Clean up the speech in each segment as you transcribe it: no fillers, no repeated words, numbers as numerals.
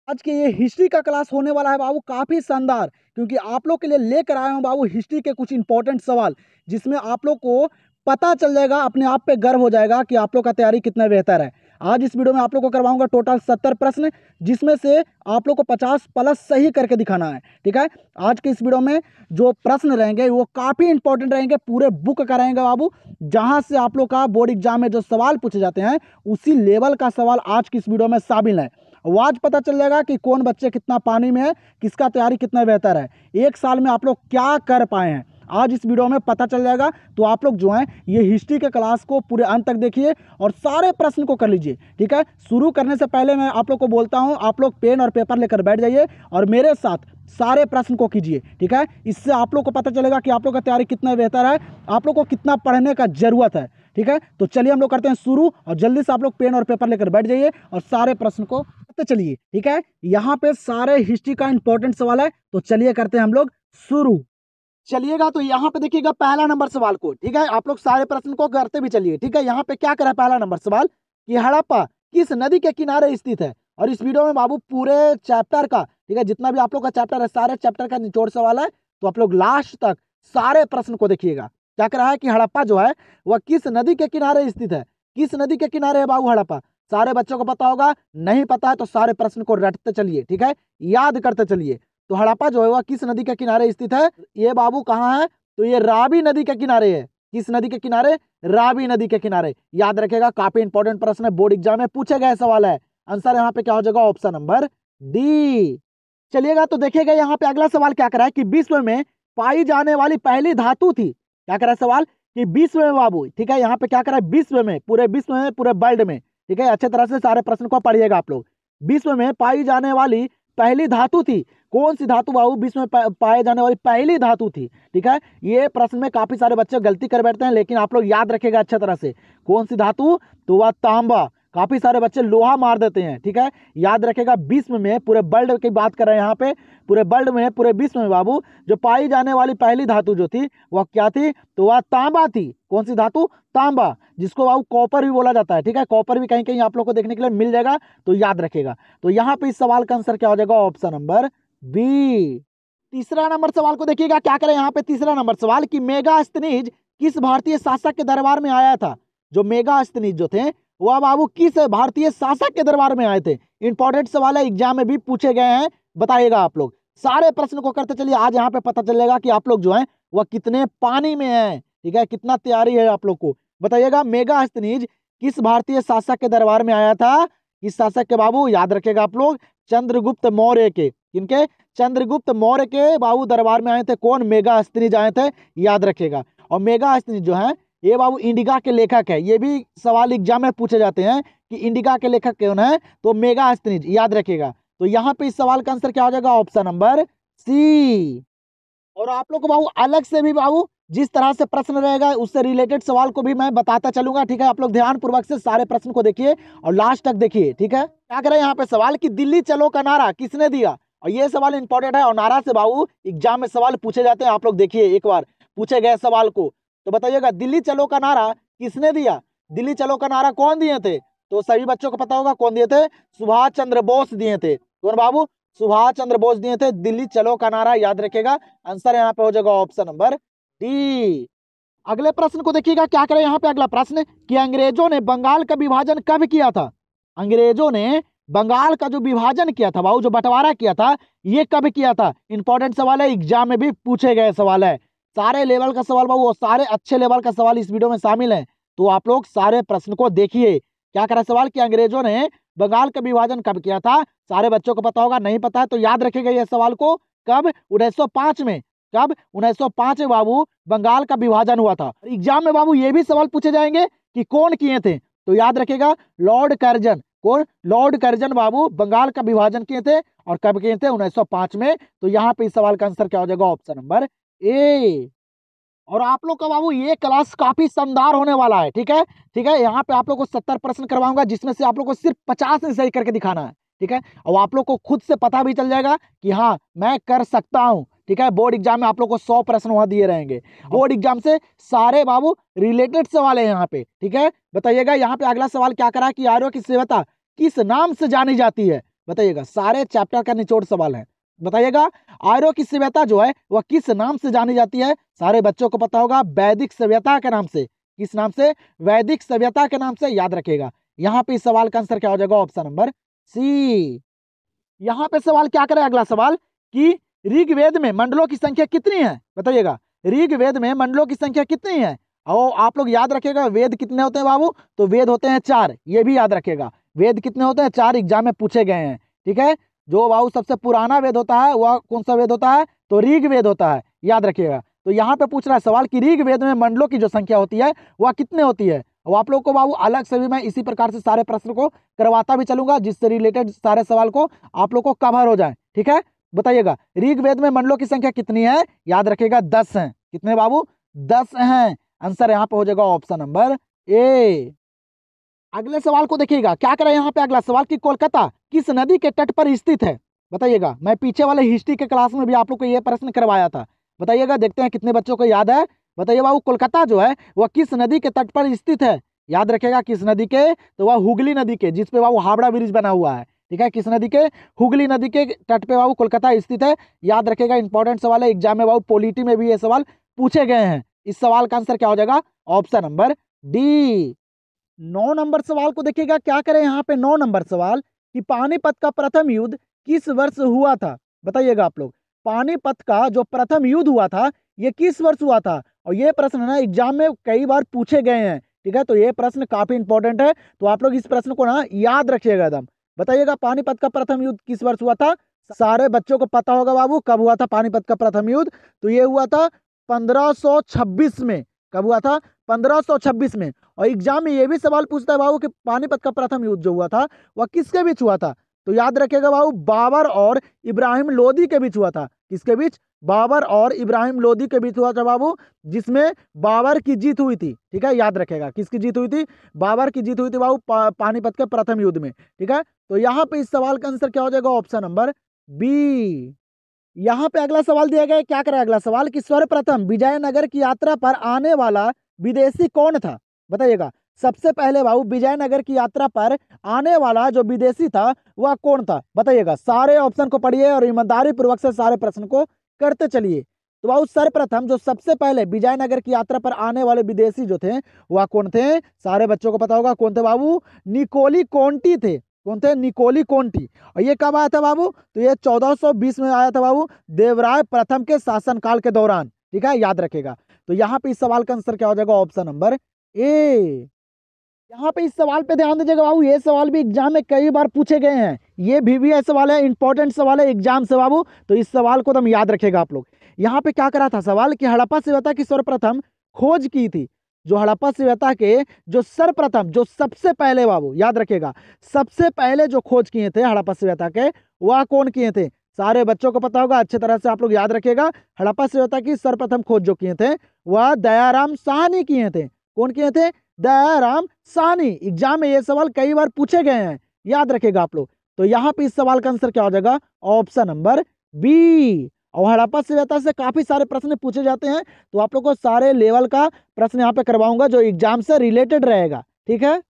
आज के ये हिस्ट्री का क्लास होने वाला है बाबू काफ़ी शानदार, क्योंकि आप लोग के लिए लेकर आया हूँ बाबू हिस्ट्री के कुछ इंपॉर्टेंट सवाल, जिसमें आप लोग को पता चल जाएगा, अपने आप पे गर्व हो जाएगा कि आप लोग का तैयारी कितना बेहतर है। आज इस वीडियो में आप लोग को करवाऊंगा टोटल 70 प्रश्न, जिसमें से आप लोग को 50 प्लस सही करके दिखाना है। ठीक है, आज के इस वीडियो में जो प्रश्न रहेंगे वो काफ़ी इंपॉर्टेंट रहेंगे, पूरे बुक का रहेंगे बाबू, जहाँ से आप लोग का बोर्ड एग्जाम में जो सवाल पूछे जाते हैं उसी लेवल का सवाल आज की इस वीडियो में शामिल है। वो आज पता चल जाएगा कि कौन बच्चे कितना पानी में है, किसका तैयारी कितना बेहतर है, एक साल में आप लोग क्या कर पाए हैं, आज इस वीडियो में पता चल जाएगा। तो आप लोग जो हैं ये हिस्ट्री के क्लास को पूरे अंत तक देखिए और सारे प्रश्न को कर लीजिए। ठीक है, शुरू करने से पहले मैं आप लोग को बोलता हूं, आप लोग पेन और पेपर लेकर बैठ जाइए और मेरे साथ सारे प्रश्न को कीजिए। ठीक है, इससे आप लोग को पता चलेगा कि आप लोग का तैयारी कितना बेहतर है, आप लोग को कितना पढ़ने का जरूरत है। ठीक है, तो चलिए हम लोग करते हैं शुरू, और जल्दी से आप लोग पेन और पेपर लेकर बैठ जाइए और सारे प्रश्न को करते चलिए। ठीक है, यहाँ पे सारे हिस्ट्री का इंपॉर्टेंट सवाल है, तो चलिए करते हैं हम लोग शुरू। चलिएगा, तो यहाँ पे देखिएगा पहला नंबर सवाल को। ठीक है, आप लोग सारे प्रश्न को करते भी चलिए। ठीक है, यहाँ पे क्या करा पहला नंबर सवाल कि हड़प्पा किस नदी के किनारे स्थित है। और इस वीडियो में बाबू पूरे चैप्टर का, ठीक है, जितना भी आप लोग का चैप्टर है सारे चैप्टर का निचोड़ सवाल है, तो आप लोग लास्ट तक सारे प्रश्न को देखिएगा। क्या कर रहा है कि हड़प्पा जो है वह किस नदी के किनारे स्थित है, किस नदी के किनारे है बाबू हड़प्पा। सारे बच्चों को पता होगा, नहीं पता है तो सारे प्रश्न को रटते चलिए। ठीक है, याद करते चलिए। तो हड़प्पा जो है वह किस नदी के किनारे स्थित है, ये बाबू कहाँ है, तो ये रावी नदी के किनारे है। किस नदी के किनारे, रावी नदी के किनारे। याद रखेगा, काफी इंपॉर्टेंट प्रश्न है, बोर्ड एग्जाम में पूछे गए सवाल है। आंसर यहाँ पे क्या हो जाएगा, ऑप्शन नंबर डी। चलिएगा, तो देखिएगा यहाँ पे अगला सवाल क्या करा है कि विश्व में पाई जाने वाली पहली धातु थी। क्या करा है सवाल कि विश्व में बाबू, ठीक है, यहाँ पे क्या करा है, विश्व में, पूरे विश्व में, पूरे वर्ल्ड में। ठीक है, अच्छे तरह से सारे प्रश्न को पढ़िएगा आप लोग। विश्व में पाई जाने वाली पहली धातु थी, कौन सी धातु बाबू विश्व में पाए जाने वाली पहली धातु थी। ठीक है, ये प्रश्न में काफी सारे बच्चे गलती कर बैठते हैं, लेकिन आप लोग याद रखेगा अच्छे तरह से, कौन सी धातु, तो वह तांबा। काफी सारे बच्चे लोहा मार देते हैं। ठीक है, याद रखेगा, विश्व में, पूरे वर्ल्ड की बात कर रहे हैं यहाँ पे, पूरे वर्ल्ड में, पूरे विश्व में बाबू जो पाई जाने वाली पहली धातु जो थी वह क्या थी, तो वह तांबा थी। कौन सी धातु, तांबा, जिसको बाबू कॉपर भी बोला जाता है। ठीक है, कॉपर भी कहीं कहीं आप लोग को देखने के लिए मिल जाएगा, तो याद रखेगा। तो यहाँ पे इस सवाल का आंसर क्या हो जाएगा, ऑप्शन नंबर बी। तीसरा नंबर सवाल को देखिएगा, क्या करें यहाँ पे तीसरा नंबर सवाल कि मेगास्थनीज किस भारतीय शासक के दरबार में आया था। जो मेगास्थनीज जो थे वह बाबू किस भारतीय शासक के दरबार में आए थे। इंपॉर्टेंट सवाल है, एग्जाम में भी पूछे गए हैं, बताइएगा आप लोग। सारे प्रश्न को करते चलिए, आज यहाँ पे पता चलेगा कि आप लोग जो है वह कितने पानी में है। ठीक है, कितना तैयारी है आप लोग को, बताइएगा। मेगास्थनीज किस भारतीय शासक के दरबार में आया था, किस शासक के बाबू, याद रखेगा आप लोग, चंद्रगुप्त मौर्य के। किनके, चंद्रगुप्त मौर्य के बाबू दरबार में आए थे। कौन, मेगास्थनीज आए थे, याद रखेगा। और मेगास्थनीज जो है ये बाबू इंडिका के लेखक है। ये भी सवाल एग्जाम में पूछे जाते हैं कि इंडिका के लेखक कौन है, तो मेगास्थनीज, याद रखेगा। तो यहाँ पे इस सवाल का आंसर क्या हो जाएगा, ऑप्शन नंबर सी। और आप लोग को बाबू अलग से भी बाबू जिस तरह से प्रश्न रहेगा उससे रिलेटेड सवाल को भी मैं बताता चलूंगा। ठीक है, आप लोग ध्यान पूर्वक से सारे प्रश्न को देखिए और लास्ट तक देखिए। ठीक है, क्या करें यहाँ पे सवाल कि दिल्ली चलो का नारा किसने दिया। और ये सवाल इंपॉर्टेंट है, और नारा से बाबू एग्जाम में सवाल पूछे जाते हैं। आप लोग देखिए एक बार पूछे गए सवाल को, तो बताइएगा दिल्ली चलो का नारा किसने दिया। दिल्ली चलो का नारा कौन दिए थे, तो सभी बच्चों को पता होगा कौन दिए थे, सुभाष चंद्र बोस दिए थे। कौन बाबू, सुभाष चंद्र बोस दिए थे दिल्ली चलो का नारा, याद रखेगा। आंसर यहाँ पे हो जाएगा ऑप्शन नंबर डी। अगले प्रश्न को देखिएगा, क्या करें यहाँ पे अगला प्रश्न कि अंग्रेजों ने बंगाल का विभाजन कब किया था। अंग्रेजों ने बंगाल का जो विभाजन किया था बाबू, जो बंटवारा किया था, ये कब किया था। इंपॉर्टेंट सवाल है, एग्जाम में भी पूछे गए सवाल है। सारे लेवल का सवाल बाबू, और सारे अच्छे लेवल का सवाल इस वीडियो में शामिल है, तो आप लोग सारे प्रश्न को देखिए। क्या करा सवाल कि अंग्रेजों ने बंगाल का विभाजन कब किया था। सारे बच्चों को पता होगा, नहीं पता है तो याद रखेगा ये सवाल को, कब, 1905 में। कब, 1905 में बाबू बंगाल का विभाजन हुआ था। एग्जाम में बाबू ये भी सवाल पूछे जाएंगे कि कौन किए थे, तो याद रखेगा लॉर्ड कर्जन। कौन, लॉर्ड कर्जन बाबू बंगाल का विभाजन किए थे, और कब किए थे, 1905 में। तो यहाँ पे इस सवाल का आंसर क्या हो जाएगा, ऑप्शन नंबर ए। और आप लोग का बाबू ये क्लास काफी शानदार होने वाला है। ठीक है, ठीक है, यहाँ पे आप लोग को 70 प्रश्न करवाऊंगा, जिसमें से आप लोग को सिर्फ 50 ही सही करके दिखाना है। ठीक है, और आप लोग को खुद से पता भी चल जाएगा कि हाँ मैं कर सकता हूँ। ठीक है, बोर्ड एग्जाम में आप लोग को 100 प्रश्न वहां दिए रहेंगे, बोर्ड एग्जाम से सारे बाबू रिलेटेड सवाल है यहाँ पे। ठीक है, बताइएगा यहाँ पे अगला सवाल क्या करा कि आर्यों की सभ्यता किस नाम से जानी जाती है। बताइएगा, सारे चैप्टर का निचोड़ सवाल है। बताइएगा, आर्यों की सभ्यता जो है वह किस नाम से जानी जाती है? सारे बच्चों को पता होगा, वैदिक सभ्यता के नाम से। किस नाम से? वैदिक सभ्यता के नाम से, याद रखिएगा। यहाँ पे इस सवाल का आंसर क्या हो जाएगा? Option number C. यहाँ पे सवाल क्या करे, अगला सवाल कि ऋग्वेद में मंडलों की संख्या कितनी है? बताइएगा, ऋग्वेद में मंडलों की संख्या कितनी है? और आप लोग याद रखिएगा, वेद कितने होते हैं बाबू? तो वेद होते हैं 4, ये भी याद रखिएगा। वेद कितने होते हैं? 4 एग्जाम में पूछे गए हैं, ठीक है। जो बाबू सबसे पुराना वेद होता है वह कौन सा वेद होता है? तो ऋग्वेद होता है, याद रखिएगा। तो यहाँ पे पूछ रहा है सवाल कि ऋग्वेद में मंडलों की जो संख्या होती है वह कितने होती है? और आप लोग को बाबू अलग से भी मैं इसी प्रकार से सारे प्रश्न को करवाता भी चलूंगा, जिससे रिलेटेड सारे सवाल को आप लोग को कवर हो जाए, ठीक है। बताइएगा, ऋग्वेद में मंडलों की संख्या कितनी है? याद रखिएगा 10 हैं। कितने बाबू? 10 हैं। आंसर यहाँ पे हो जाएगा ऑप्शन नंबर ए। अगले सवाल को देखिएगा, क्या करें यहाँ पे अगला सवाल कि कोलकाता किस नदी के तट पर स्थित है? बताइएगा, मैं पीछे वाले हिस्ट्री के क्लास में भी आप लोग को ये प्रश्न करवाया था। बताइएगा, देखते हैं कितने बच्चों को याद है। बताइए बाबू, कोलकाता जो है वह किस नदी के तट पर स्थित है? याद रखेगा, किस नदी के? तो वह हुगली नदी के, जिसपे बाबू हावड़ा ब्रिज बना हुआ है, ठीक है। किस नदी के? हुगली नदी के तट पे बाबू कोलकाता स्थित है, याद रखेगा। इंपॉर्टेंट सवाल है, एग्जाम में बाबू पॉलिटी में भी ये सवाल पूछे गए हैं। इस सवाल का आंसर क्या हो जाएगा? Option number D. 9 नंबर सवाल को देखिएगा, क्या करें यहाँ पे 9 नंबर सवाल कि पानीपत का प्रथम युद्ध किस वर्ष हुआ था? बताइएगा आप लोग, पानीपत का जो प्रथम युद्ध हुआ था ये किस वर्ष हुआ था? और ये प्रश्न ना एग्जाम में कई बार पूछे गए हैं, ठीक है। तो ये प्रश्न काफी इंपॉर्टेंट है, तो आप लोग इस प्रश्न को ना याद रखिएगा एकदम। बताइएगा, पानीपत का प्रथम युद्ध किस वर्ष हुआ था? सारे बच्चों को पता होगा बाबू, कब हुआ था पानीपत का प्रथम युद्ध? तो ये हुआ था 1526 में। कब हुआ था? 1526 में। और एग्जाम में ये भी सवाल पूछता है बाबू कि पानीपत का प्रथम युद्ध जो हुआ था वह किसके बीच हुआ था? तो याद रखिएगा बाबू, बाबर और इब्राहिम लोदी के बीच हुआ था। किसके बीच? बाबर और इब्राहिम लोदी के बीच हुआ था बाबू, जिसमें बाबर की जीत हुई थी, ठीक है। याद रखेगा, किसकी जीत हुई थी? बाबर की जीत हुई थी बाबू पानीपत के प्रथम युद्ध में, ठीक है। तो यहाँ पे इस सवाल का आंसर क्या हो जाएगा? Option number B. यहाँ पे अगला सवाल दिया गया है, क्या करें अगला सवाल कि सर्वप्रथम विजयनगर की यात्रा पर आने वाला विदेशी कौन था? बताइएगा, सबसे पहले बाबू विजयनगर की यात्रा पर आने वाला जो विदेशी था वह कौन था? बताइएगा, सारे ऑप्शन को पढ़िए और ईमानदारी पूर्वक से सारे प्रश्न को करते चलिए। तो बाबू सर्वप्रथम जो सबसे पहले विजयनगर की यात्रा पर आने वाले विदेशी जो थे वह कौन थे? सारे बच्चों को पता होगा कौन थे बाबू? निकोली कोंटी थे। कौन थे? निकोली कोंटी। और ये कब आया था बाबू? तो ये 1420 में आया था बाबू, देवराय प्रथम के शासनकाल के दौरान, ठीक है। याद रखेगा। तो यहाँ पे इस सवाल का आंसर क्या हो जाएगा? Option number A. यहाँ पे इस सवाल पे ध्यान दीजिएगा बाबू, ये सवाल भी एग्जाम में कई बार पूछे गए हैं। ये VVS सवाल है, इंपॉर्टेंट सवाल है एग्जाम से बाबू, तो इस सवाल को तुम याद रखेगा आप लोग। यहाँ पे क्या करा था सवाल कि हड़प्पा सभ्यता की सर्वप्रथम खोज की थी। जो हड़प्पा सभ्यता के जो सर्वप्रथम, जो सबसे पहले बाबू याद रखेगा, सबसे पहले जो खोज किए थे हड़प्पा सभ्यता के, वह कौन किए थे? सारे बच्चों को पता होगा, अच्छे तरह से आप लोग याद रखिएगा। हड़प्पा सभ्यता की सर्वप्रथम खोज जो किए थे वह दयाराम साहनी किए थे। कौन किए थे? दयाराम साहनी। एग्जाम में ये सवाल कई बार पूछे गए हैं, याद रखेगा आप लोग। तो यहाँ पे इस सवाल का आंसर क्या हो जाएगा? Option number B. और हड़प्पा सभ्यता से काफी सारे प्रश्न पूछे जाते हैं, तो आप लोग को सारे लेवल का प्रश्न यहाँ पे करवाऊंगा जो एग्जाम से रिलेटेड रहेगा, ठीक है।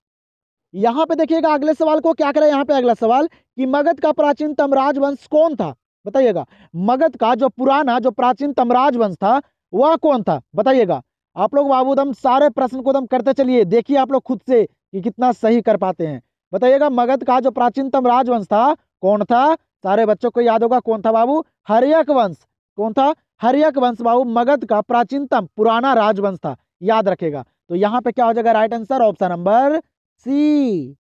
यहाँ पे देखिएगा अगले सवाल को, क्या करें यहाँ पे अगला सवाल कि मगध का प्राचीनतम राजवंश कौन था? बताइएगा, मगध का जो पुराना जो प्राचीनतम राजवंश था वह कौन था? बताइएगा। आप लोग बाबू दम सारे प्रश्न को दम करते चलिए, देखिए आप लोग खुद से कि कितना सही कर पाते हैं। बताइएगा, मगध का जो प्राचीनतम राजवंश था कौन था? सारे बच्चों को याद होगा कौन था बाबू? हर्यक वंश। कौन था? हर्यक वंश बाबू मगध का प्राचीनतम पुराना राजवंश था, याद रखेगा। तो यहाँ पे क्या हो जाएगा right answer? Option number C.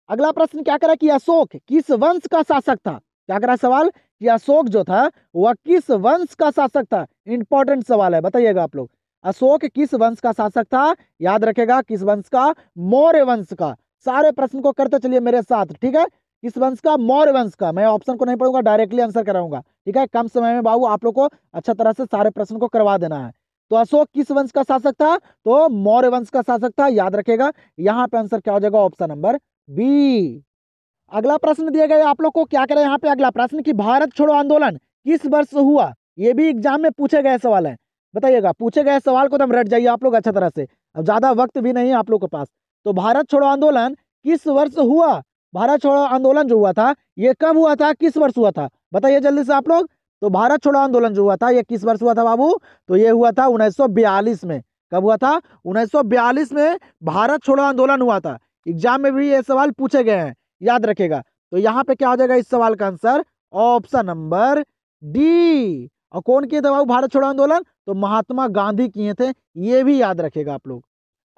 अगला प्रश्न क्या करा कि अशोक किस वंश का शासक था? क्या करा सवाल कि अशोक जो था वह किस वंश का शासक था? इंपॉर्टेंट सवाल है, बताइएगा आप लोग। अशोक किस वंश का शासक था? याद रखेगा, किस वंश का? मौर्य वंश का। सारे प्रश्न को करते चलिए मेरे साथ, ठीक है। किस वंश का? मौर्य वंश का। मैं ऑप्शन को नहीं पढ़ूंगा, डायरेक्टली आंसर कराऊंगा, ठीक है। कम समय में बाबू आप लोग को अच्छा तरह से सारे प्रश्न को करवा देना है। तो अशोक किस वंश का शासक था? तो मौर्य वंश का शासक था, याद रखेगा। यहाँ पे आंसर क्या हो जाएगा? Option number B. अगला प्रश्न दिया गया आप लोग को, क्या करें यहाँ पे अगला प्रश्न कि भारत छोड़ो आंदोलन किस वर्ष हुआ? ये भी एग्जाम में पूछे गए सवाल है। बताइएगा, पूछे गए सवाल को एकदम रट जाइए आप लोग अच्छा तरह से, अब ज्यादा वक्त भी नहीं है आप लोग के पास। तो भारत छोड़ो आंदोलन किस वर्ष हुआ? भारत छोड़ो आंदोलन जो हुआ था ये कब हुआ था, किस वर्ष हुआ था, बताइए जल्दी से आप लोग। तो भारत छोड़ो आंदोलन जो हुआ था ये किस वर्ष हुआ था बाबू, तो ये हुआ था 1942 में। कब हुआ था, 1942 में भारत छोड़ो आंदोलन हुआ था। एग्जाम में भी ये सवाल पूछे गए हैं, याद रखेगा। तो यहाँ पे क्या हो जाएगा इस सवाल का आंसर, ऑप्शन नंबर डी। और कौन किए थे बाबू भारत छोड़ो आंदोलन, तो महात्मा गांधी किए थे, ये भी याद रखेगा आप लोग।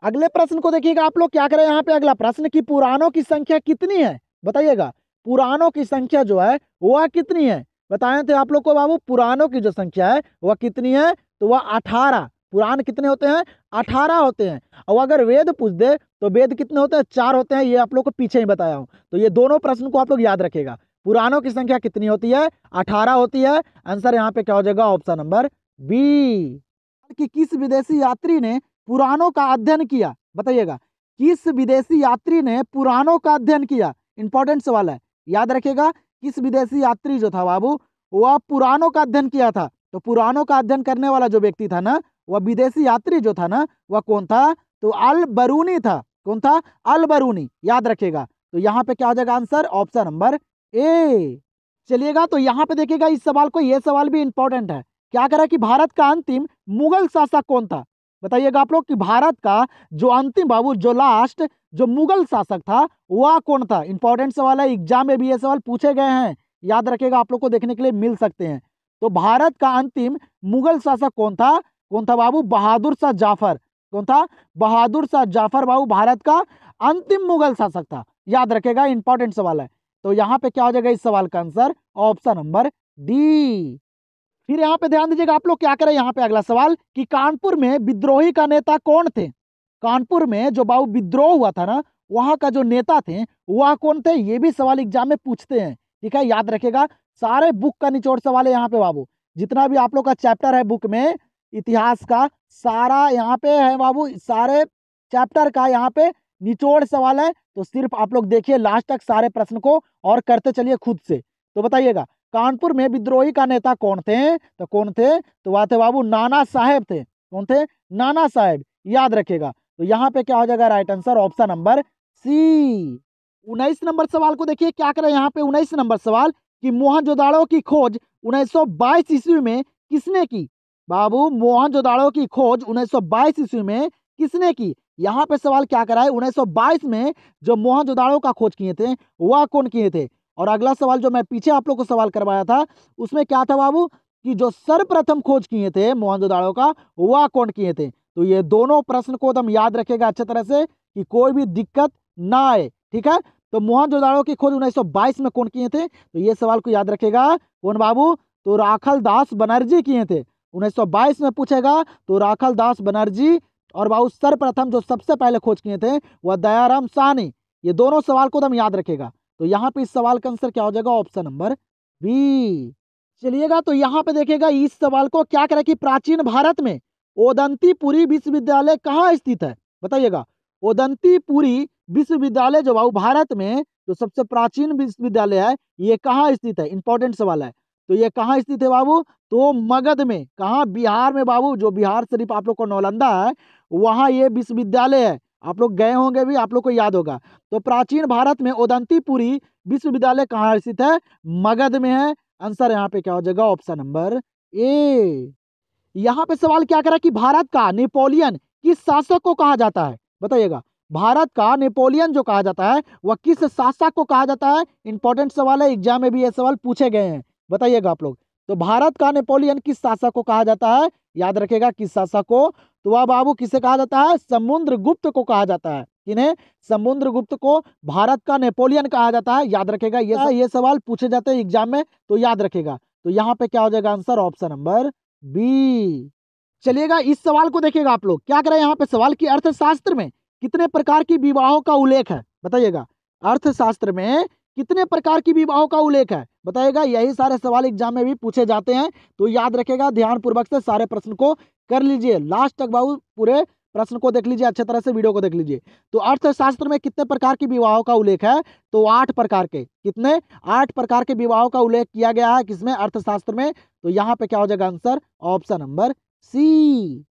अगले प्रश्न को देखिएगा आप लोग, क्या करें यहाँ पे अगला प्रश्न कि पुराणों की संख्या कितनी है, बताइएगा। पुराणों की संख्या जो है वह कितनी है, बताए थे आप लोग को बाबू, पुराणों की जो संख्या है वह कितनी है, तो वह 18। पुराण कितने होते हैं, 18 होते हैं। और अगर वेद पूछ दे तो वेद कितने होते हैं, 4 होते हैं, ये आप लोग को पीछे ही बताया हूँ। तो ये दोनों प्रश्न को आप लोग याद रखेगा। पुराणों की संख्या कितनी होती है, 18 होती है। आंसर यहाँ पे क्या हो जाएगा, ऑप्शन नंबर बी। कि किस विदेशी यात्री ने पुराणों का अध्ययन किया, बताइएगा। किस विदेशी यात्री ने पुराणों का अध्ययन किया, इंपॉर्टेंट सवाल है, याद रखेगा। किस विदेशी यात्री जो था बाबू वह पुराणों का अध्ययन किया था। तो पुराणों का अध्ययन करने वाला जो व्यक्ति था ना, वह विदेशी यात्री जो था ना, वह कौन था, तो अल बरूनी था। कौन था, अल बरूनी, याद रखेगा। तो यहाँ पे क्या हो जाएगा आंसर, ऑप्शन नंबर ए। चलिएगा तो यहाँ पे देखिएगा इस सवाल को, ये सवाल भी इंपॉर्टेंट है। क्या करा कि भारत का अंतिम मुगल शासक कौन था, बताइएगा आप लोग। कि भारत का जो अंतिम बाबू, जो लास्ट जो मुगल शासक था वह कौन था, इंपॉर्टेंट सवाल है। एग्जाम में भी ये सवाल पूछे गए हैं, याद रखेगा, आप लोग को देखने के लिए मिल सकते हैं। तो भारत का अंतिम मुगल शासक कौन था, कौन था बाबू, बहादुर शाह जाफर। कौन था, बहादुर शाह जाफर बाबू भारत का अंतिम मुगल शासक था, याद रखेगा, इंपॉर्टेंट सवाल है। तो यहाँ पे क्या हो जाएगा इस सवाल का आंसर, ऑप्शन नंबर डी। फिर यहाँ पे ध्यान दीजिएगा आप लोग, क्या करें यहाँ पे अगला सवाल कि कानपुर में विद्रोही का नेता कौन थे। कानपुर में जो बाबू विद्रोह हुआ था ना, वहां का जो नेता थे वह कौन थे, ये भी सवाल एग्जाम में पूछते हैं, ठीक है, याद रखेगा। सारे बुक का निचोड़ सवाल है यहाँ पे बाबू, जितना भी आप लोग का चैप्टर है बुक में इतिहास का, सारा यहाँ पे है बाबू, सारे चैप्टर का यहाँ पे निचोड़ सवाल है। तो सिर्फ आप लोग देखिए लास्ट तक सारे प्रश्न को और करते चलिए खुद से। तो बताइएगा कानपुर में विद्रोही का नेता कौन थे, तो कौन थे, तो वह थे बाबू नाना साहेब थे। कौन थे, नाना साहेब, याद रखेगा। तो यहाँ पे क्या हो जाएगा right answer, option number C. 19 नंबर सवाल को देखिए, क्या करें यहाँ पे 19 नंबर सवाल कि मोहनजोदाड़ो की खोज 1922 ईस्वी में किसने की। बाबू मोहनजोदाड़ो की खोज 1922 ईस्वी में किसने की। यहाँ पे सवाल क्या करा है, 1922 में जो मोहनजोदाड़ो का खोज किए थे वह कौन किए थे। और अगला सवाल जो मैं पीछे आप लोग को सवाल करवाया था उसमें क्या था बाबू, कि जो सर्वप्रथम खोज किए थे मोहनजोदाड़ो का वह कौन किए थे। तो ये दोनों प्रश्न को एकदम याद रखेगा अच्छे तरह से कि कोई भी दिक्कत ना आए, ठीक है। तो मोहनजोदाड़ो की खोज 1922 में कौन किए थे, तो ये सवाल को याद रखेगा, कौन बाबू, तो राखल दास बनर्जी किए थे। 1922 में पूछेगा तो राखल दास बनर्जी। और बाबू सर्वप्रथम जो सबसे पहले खोज किए थे वह दयाराम साहनी। ये दोनों सवाल को एकदम याद रखेगा। तो यहाँ पे इस सवाल का आंसर क्या हो जाएगा, ऑप्शन नंबर बी। चलिएगा तो यहाँ पे देखिएगा इस सवाल को, क्या करें कि प्राचीन भारत में ओदंतीपुरी विश्वविद्यालय कहाँ स्थित है, बताइएगा। ओदंतीपुरी विश्वविद्यालय जो बाबू भारत में जो सबसे प्राचीन विश्वविद्यालय है ये कहाँ स्थित है, इंपॉर्टेंट सवाल है। तो ये कहाँ स्थित है बाबू, तो मगध में। कहाँ, बिहार में बाबू, जो बिहार शरीफ आप लोग को नालंदा है वहाँ ये विश्वविद्यालय है। आप लोग गए होंगे भी, आप लोग को याद होगा। तो प्राचीन भारत में ओदंतीपुरी विश्वविद्यालय कहाँ स्थित है, मगध में है। आंसर यहाँ पे क्या हो जाएगा, ऑप्शन नंबर ए। यहाँ पे सवाल क्या करा कि भारत का नेपोलियन किस शासक को कहा जाता है, बताइएगा। भारत का नेपोलियन जो कहा जाता है वह किस शासक को कहा जाता है, इंपॉर्टेंट सवाल है, एग्जाम में भी ये सवाल पूछे गए हैं, बताइएगा आप लोग। तो भारत का नेपोलियन किस शासक को कहा जाता है, याद रखेगा किस शासक को। तो वह बाबू किसे कहा जाता है, समुद्रगुप्त को कहा जाता है। किन्हें, समुद्रगुप्त को भारत का नेपोलियन कहा जाता है, याद रखेगा। ये सवाल पूछे जाते हैं एग्जाम में, तो याद रखेगा। तो यहाँ पे क्या हो जाएगा आंसर, ऑप्शन नंबर बी। चलिएगा इस सवाल को देखिएगा आप लोग, क्या करें यहाँ पे सवाल की अर्थशास्त्र में कितने प्रकार की विवाहों का उल्लेख है, बताइएगा। अर्थशास्त्र में कितने प्रकार की विवाहों का उल्लेख है, बताइएगा। यही सारे सवाल एग्जाम में भी पूछे जाते हैं, तो याद रखेगा, ध्यान पूर्वक से सारे प्रश्न को कर लीजिए, लास्ट तक बाबू पूरे प्रश्न को देख लीजिए, अच्छे तरह से वीडियो को देख लीजिए। तो अर्थशास्त्र में कितने प्रकार की विवाहों का उल्लेख है, तो 8 प्रकार के, कितने, 8 प्रकार के विवाहों का उल्लेख किया गया है किसमें, अर्थशास्त्र में। तो यहाँ पे क्या हो जाएगा आंसर, ऑप्शन नंबर सी।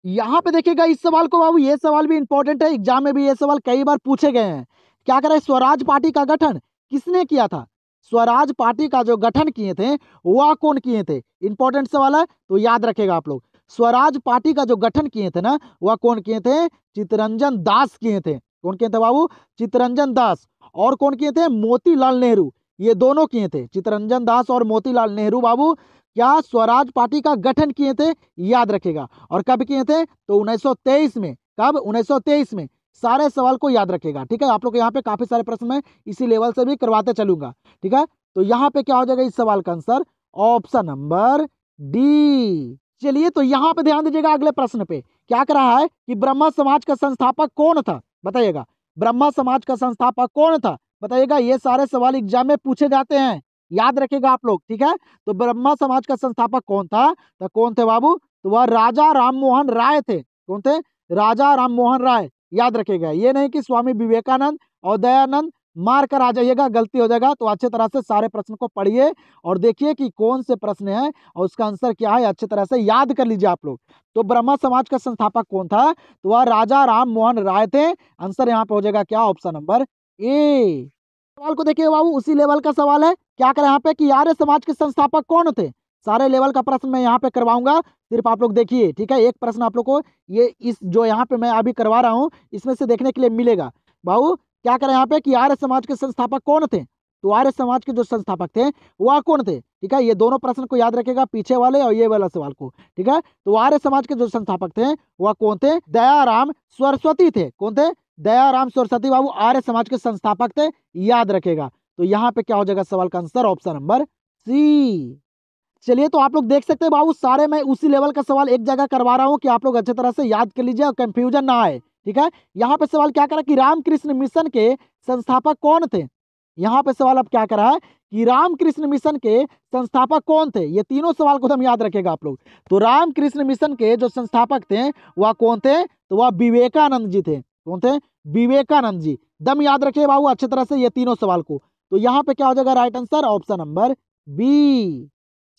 यहाँ पे देखिएगा इस सवाल को बाबू, ये सवाल भी इंपॉर्टेंट है, एग्जाम में भी ये सवाल कई बार पूछे गए हैं। क्या करें, स्वराज पार्टी का गठन किसने किया था? स्वराज पार्टी का जो गठन किए थे वह कौन किए थे? इंपॉर्टेंट सवाल है, तो याद रखेगा आप लोग। स्वराज पार्टी का जो गठन किए थे ना, वह कौन किए थे? चित्तरंजन दास किए थे। कौन किए थे बाबू? चित्तरंजन दास। और कौन किए थे? मोतीलाल नेहरू। ये दोनों किए थे, चित्तरंजन दास और मोतीलाल नेहरू बाबू क्या स्वराज पार्टी का गठन किए थे? याद रखेगा। और कब किए थे? तो 1923 में। कब? 1923 में। सारे सवाल को याद रखेगा, ठीक है। आप लोग यहाँ पे काफी सारे प्रश्न मैं इसी लेवल से भी करवाते चलूंगा, ठीक है। तो यहाँ पे क्या हो जाएगा इस सवाल का आंसर? Option number D. चलिए तो यहाँ पे ध्यान दीजिएगा, अगले प्रश्न पे क्या कर रहा है कि ब्रह्मा समाज का संस्थापक कौन था? बताइएगा, ब्रह्मा समाज का संस्थापक कौन था? बताइएगा। ये सारे सवाल एग्जाम में पूछे जाते हैं, याद रखेगा आप लोग, ठीक है। तो ब्रह्मा समाज का संस्थापक कौन था? तो कौन थे बाबू? तो वह राजा राममोहन राय थे। कौन थे? राजा राममोहन राय। याद रखेगा, ये नहीं कि स्वामी विवेकानंद और दयानंद मार कर आ जाइएगा, गलती हो जाएगा। तो अच्छे तरह से सारे प्रश्न को पढ़िए और देखिए कि कौन से प्रश्न है और उसका आंसर क्या है, अच्छे तरह से याद कर लीजिए आप लोग। तो ब्रह्मा समाज का संस्थापक कौन था? तो वह राजा राममोहन राय थे। आंसर यहाँ पे हो जाएगा क्या? Option number A. सवाल को देखिए बाबू, उसी लेवल का सवाल है। क्या करें यहाँ पे कि आर्य समाज के संस्थापक कौन थे? सारे लेवल का प्रश्न मैं यहाँ पे करवाऊंगा, सिर्फ आप लोग देखिए, ठीक है। एक प्रश्न आप लोग को ये इस जो यहाँ पे मैं अभी करवा रहा हूँ इसमें से देखने के लिए मिलेगा। बाबू क्या करें यहाँ पे कि आर्य समाज के संस्थापक कौन थे? तो आर्य समाज के जो संस्थापक थे वह कौन थे? ठीक है, ये दोनों प्रश्न को याद रखेगा, पीछे वाले और ये वाला सवाल को, ठीक है। तो आर्य समाज के जो संस्थापक थे वह कौन थे? दयाराम सरस्वती थे। कौन थे? दयाराम सरस्वती बाबू आर्य समाज के संस्थापक थे, याद रखेगा। तो यहाँ पे क्या हो जाएगा सवाल का आंसर? ऑप्शन नंबर सी। चलिए तो आप लोग देख सकते हैं बाबू, सारे मैं उसी लेवल का सवाल एक जगह करवा रहा हूँ कि आप लोग अच्छे तरह से याद कर लीजिए और कंफ्यूजन ना आए, ठीक है। यहाँ पे सवाल क्या करा कि रामकृष्ण मिशन के संस्थापक कौन थे? यहाँ पे सवाल अब क्या करा है कि रामकृष्ण मिशन के संस्थापक कौन थे? ये तीनों सवाल को हम याद रखेगा आप लोग। तो रामकृष्ण मिशन के जो संस्थापक थे वह कौन थे? तो वह विवेकानंद जी थे। कौन थे? विवेकानंद जी। दम याद रखिए बाबू अच्छे तरह से ये तीनों सवाल को। तो यहाँ पे क्या हो जाएगा right answer? Option number B.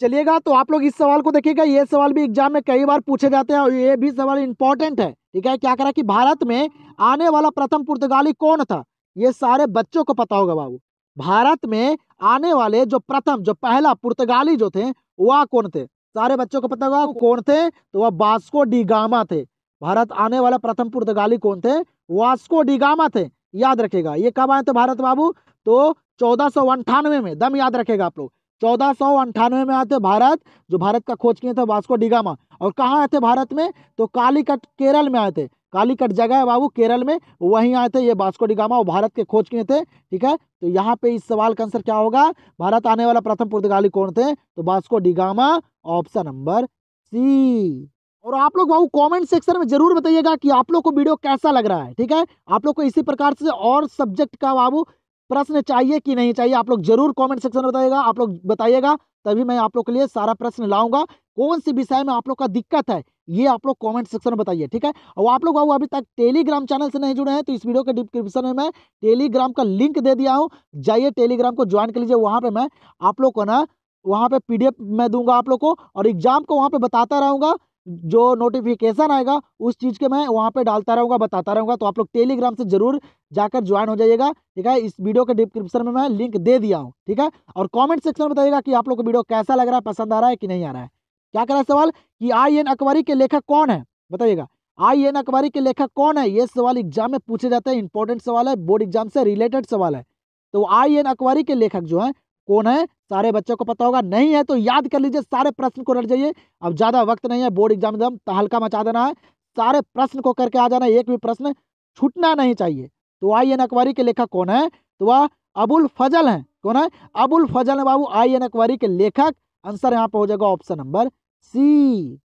चलिएगा तो आप लोग इस सवाल को देखिएगा, ये सवाल भी एग्जाम में कई बार पूछे जाते हैं और ये भी सवाल इंपॉर्टेंट है, ठीक है। क्या करा कि भारत में आने वाला प्रथम पुर्तगाली कौन था? ये सारे बच्चों को पता होगा बाबू। भारत में आने वाले जो प्रथम जो पहला पुर्तगाली जो थे वह कौन थे? सारे बच्चों को पता होगा कौन थे? तो वह वास्को डी गामा थे। भारत आने वाला प्रथम पुर्तगाली कौन थे? वास्को डी गामा थे, याद रखेगा। ये कब आए थे भारत बाबू? तो 1498 में। दम याद रखेगा आप लोग, 1498 में आए थे भारत। जो भारत का खोज किए थे वास्को डी गामा। और कहाँ आए थे भारत में? तो कालीकट केरल में आए थे। कालीकट जगह है बाबू केरल में, वहीं आए थे ये वास्को डी गामा और भारत के खोज किए थे, ठीक है। तो यहाँ पे इस सवाल का आंसर क्या होगा? भारत आने वाला प्रथम पुर्तगाली कौन थे? तो Vasco da Gama, option number C. और आप लोग बाबू कमेंट सेक्शन में जरूर बताइएगा कि आप लोग को वीडियो कैसा लग रहा है, ठीक है। आप लोग को इसी प्रकार से और सब्जेक्ट का बाबू प्रश्न चाहिए कि नहीं चाहिए, आप लोग जरूर कमेंट सेक्शन में बताइएगा। आप लोग बताइएगा तभी मैं आप लोग के लिए सारा प्रश्न लाऊंगा। कौन सी विषय में आप लोग का दिक्कत है ये आप लोग कमेंट सेक्शन में बताइए, ठीक है। और आप लोग बाबू अभी तक टेलीग्राम चैनल से नहीं जुड़े हैं तो इस वीडियो के डिस्क्रिप्शन में मैं टेलीग्राम का लिंक दे दिया हूँ, जाइए टेलीग्राम को ज्वाइन कर लीजिए। वहाँ पे मैं आप लोग को ना वहाँ पे PDF मैं दूंगा आप लोग को और एग्जाम को वहाँ पे बताता रहूंगा। जो नोटिफिकेशन आएगा उस चीज के मैं वहाँ पे डालता रहूंगा, बताता रहूंगा। तो आप लोग टेलीग्राम से जरूर जाकर ज्वाइन हो जाइएगा, ठीक है। इस वीडियो के डिस्क्रिप्शन में मैं लिंक दे दिया हूँ, ठीक है। और कमेंट सेक्शन में बताइएगा कि आप लोग को वीडियो कैसा लग रहा है, पसंद आ रहा है कि नहीं आ रहा है। क्या करा सवाल कि आई.एन. अकबरी के लेखक कौन है? बताइएगा, आई.एन. अकबरी के लेखक कौन है? ये सवाल एग्जाम में पूछे जाते हैं, इंपॉर्टेंट सवाल है, बोर्ड एग्जाम से रिलेटेड सवाल है। तो आई.एन. अकबरी के लेखक जो है कौन है? सारे बच्चों को पता होगा, नहीं है तो याद कर लीजिए, सारे प्रश्न को रट जाइए। अब ज्यादा वक्त नहीं है, बोर्ड एग्जाम एकदम तहलका मचा देना है, सारे प्रश्न को करके आ जाना, एक भी प्रश्न छूटना नहीं चाहिए। तो आई.एन. अकबरी के लेखक कौन है? तो वह अबुल फजल है। कौन है? अबुल फजल है बाबू आई.एन. अकबरी के लेखक। आंसर यहाँ पे हो जाएगा ऑप्शन नंबर सी।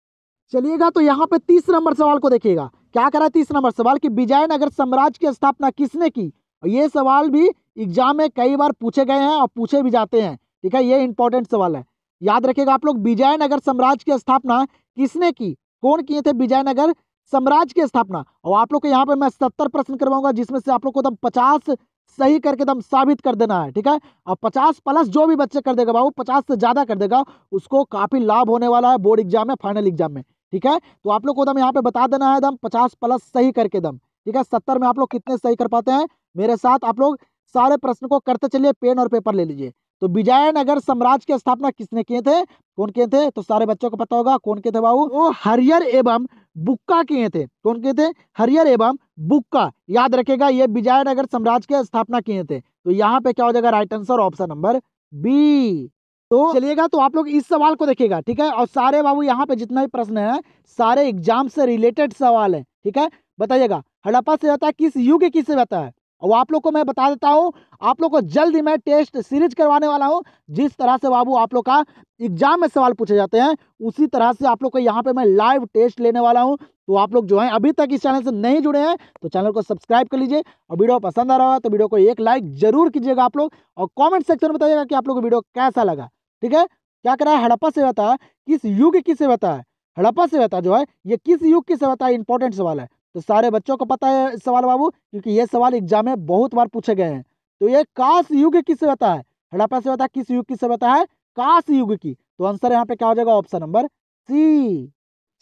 चलिएगा तो यहाँ पे 30 नंबर सवाल को देखिएगा। क्या करा 30 नंबर सवाल कि विजयनगर साम्राज्य की स्थापना किसने की? और ये सवाल भी एग्जाम में कई बार पूछे गए हैं और पूछे भी जाते हैं, ठीक है। ये इंपॉर्टेंट सवाल है, याद रखिएगा आप लोग। विजयनगर साम्राज्य की स्थापना किसने की? कौन किए थे विजयनगर साम्राज्य की स्थापना? और आप लोग को यहाँ पे मैं 70 प्रश्न करवाऊंगा जिसमें से आप लोग को एकदम 50 सही करके एकदम साबित कर देना है, ठीक है। और 50 प्लस जो भी बच्चे कर देगा बाबू, 50 से ज्यादा कर देगा, उसको काफी लाभ होने वाला है बोर्ड एग्जाम में, फाइनल एग्जाम में, ठीक है। तो आप लोग को एकदम यहाँ पे बता देना है एकदम 50 प्लस सही करके दम, ठीक है। 70 में आप लोग कितने सही कर पाते हैं मेरे साथ आप लोग सारे प्रश्न को करते चलिए, पेन और पेपर ले लीजिए। तो विजयनगर साम्राज्य की स्थापना किसने किए थे, कौन किए थे, तो सारे बच्चों को पता होगा कौन किए थे बाबू, वो हरियर एवं बुक्का किए थे। कौन किए थे, हरियर एवं बुक्का, याद रखेगा ये विजयनगर साम्राज्य की स्थापना किए थे। तो यहाँ पे क्या हो जाएगा right answer option number B. तो चलिएगा, तो आप लोग इस सवाल को देखिएगा, ठीक है, और सारे बाबू यहाँ पे जितना भी प्रश्न है सारे एग्जाम से रिलेटेड सवाल है, ठीक है। बताइएगा हड़प्पा सभ्यता किस युग की सभ्यता है, और आप लोग को मैं बता देता हूँ, आप लोग को जल्द ही मैं टेस्ट सीरीज करवाने वाला हूँ। जिस तरह से बाबू आप लोग का एग्जाम में सवाल पूछे जाते हैं उसी तरह से आप लोग को यहाँ पे मैं लाइव टेस्ट लेने वाला हूँ। तो आप लोग जो है अभी तक इस चैनल से नहीं जुड़े हैं तो चैनल को सब्सक्राइब कर लीजिए, और वीडियो पसंद आ रहा है तो वीडियो को एक लाइक जरूर कीजिएगा आप लोग, और कॉमेंट सेक्शन में बताइएगा कि आप लोग को वीडियो कैसा लगा, ठीक है। क्या करा है, हड़प्पा सभ्यता किस युग की सभ्यता है, हड़प्पा सभ्यता जो है ये किस युग की सभ्यता है, इंपॉर्टेंट सवाल है। तो सारे बच्चों को पता है इस सवाल बाबू, क्योंकि ये सवाल एग्जाम में बहुत बार पूछे गए हैं। तो ये कांस्य युग की सभ्यता है, हड़प्पा सभ्यता किस युग की सभ्यता है, कांस्य युग की। तो आंसर यहाँ पे क्या हो जाएगा ऑप्शन नंबर सी।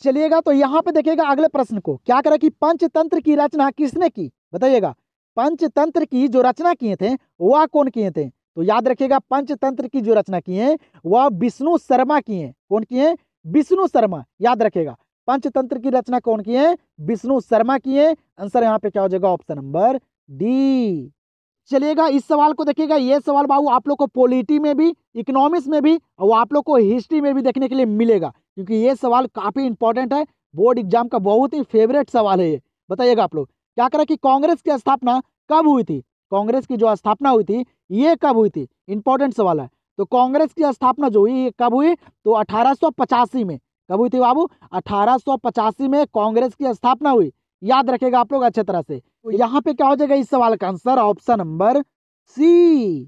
चलिएगा, तो यहाँ पे देखिएगा अगले प्रश्न को, क्या करें कि पंचतंत्र की रचना किसने की, बताइएगा पंचतंत्र की जो रचना किए थे वह कौन किए थे। तो याद रखिएगा पंचतंत्र की जो रचना किए वह विष्णु शर्मा किए। कौन किए, विष्णु शर्मा, याद रखेगा पंचतंत्र की रचना कौन किए, विष्णु शर्मा किए। आंसर यहाँ पे क्या हो जाएगा ऑप्शन नंबर डी। चलिएगा, इस सवाल को देखिएगा, ये सवाल बाबू आप लोग को पॉलिटी में भी, इकोनॉमिक्स में भी, और आप लोग को हिस्ट्री में भी देखने के लिए मिलेगा, क्योंकि ये सवाल काफी इंपॉर्टेंट है, बोर्ड एग्जाम का बहुत ही फेवरेट सवाल है ये। बताइएगा आप लोग क्या करें कि कांग्रेस की स्थापना कब हुई थी, कांग्रेस की जो स्थापना हुई थी ये कब हुई थी, इंपॉर्टेंट सवाल है। तो कांग्रेस की स्थापना जो हुई ये कब हुई, तो 1885 में। कब हुई थी बाबू, 1885 में कांग्रेस की स्थापना हुई, याद रखेगा आप लोग अच्छे तरह से। तो यहाँ पे क्या हो जाएगा इस सवाल का आंसर ऑप्शन नंबर सी।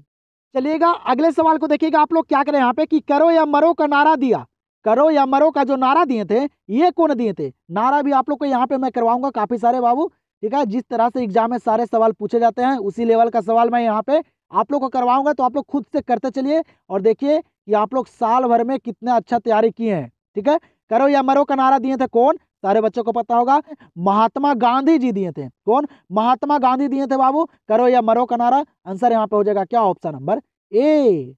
चलिएगा अगले सवाल को देखिएगा आप लोग, क्या करें यहाँ पे कि करो या मरो का नारा दिया, करो या मरो का जो नारा दिए थे ये कौन दिए थे, नारा भी आप लोग को यहाँ पे मैं करवाऊंगा काफी सारे बाबू, ठीक है। जिस तरह से एग्जाम में सारे सवाल पूछे जाते हैं उसी लेवल का सवाल मैं यहाँ पे आप लोग को करवाऊंगा। तो आप लोग खुद से करते चलिए और देखिए कि आप लोग साल भर में कितना अच्छा तैयारी किए हैं, ठीक है। करो या मरो का नारा दिए थे कौन, सारे बच्चों को पता होगा, महात्मा गांधी जी दिए थे। कौन, महात्मा गांधी दिए थे बाबू करो या मरो का नारा। आंसर यहाँ पे हो जाएगा क्या ऑप्शन नंबर ए।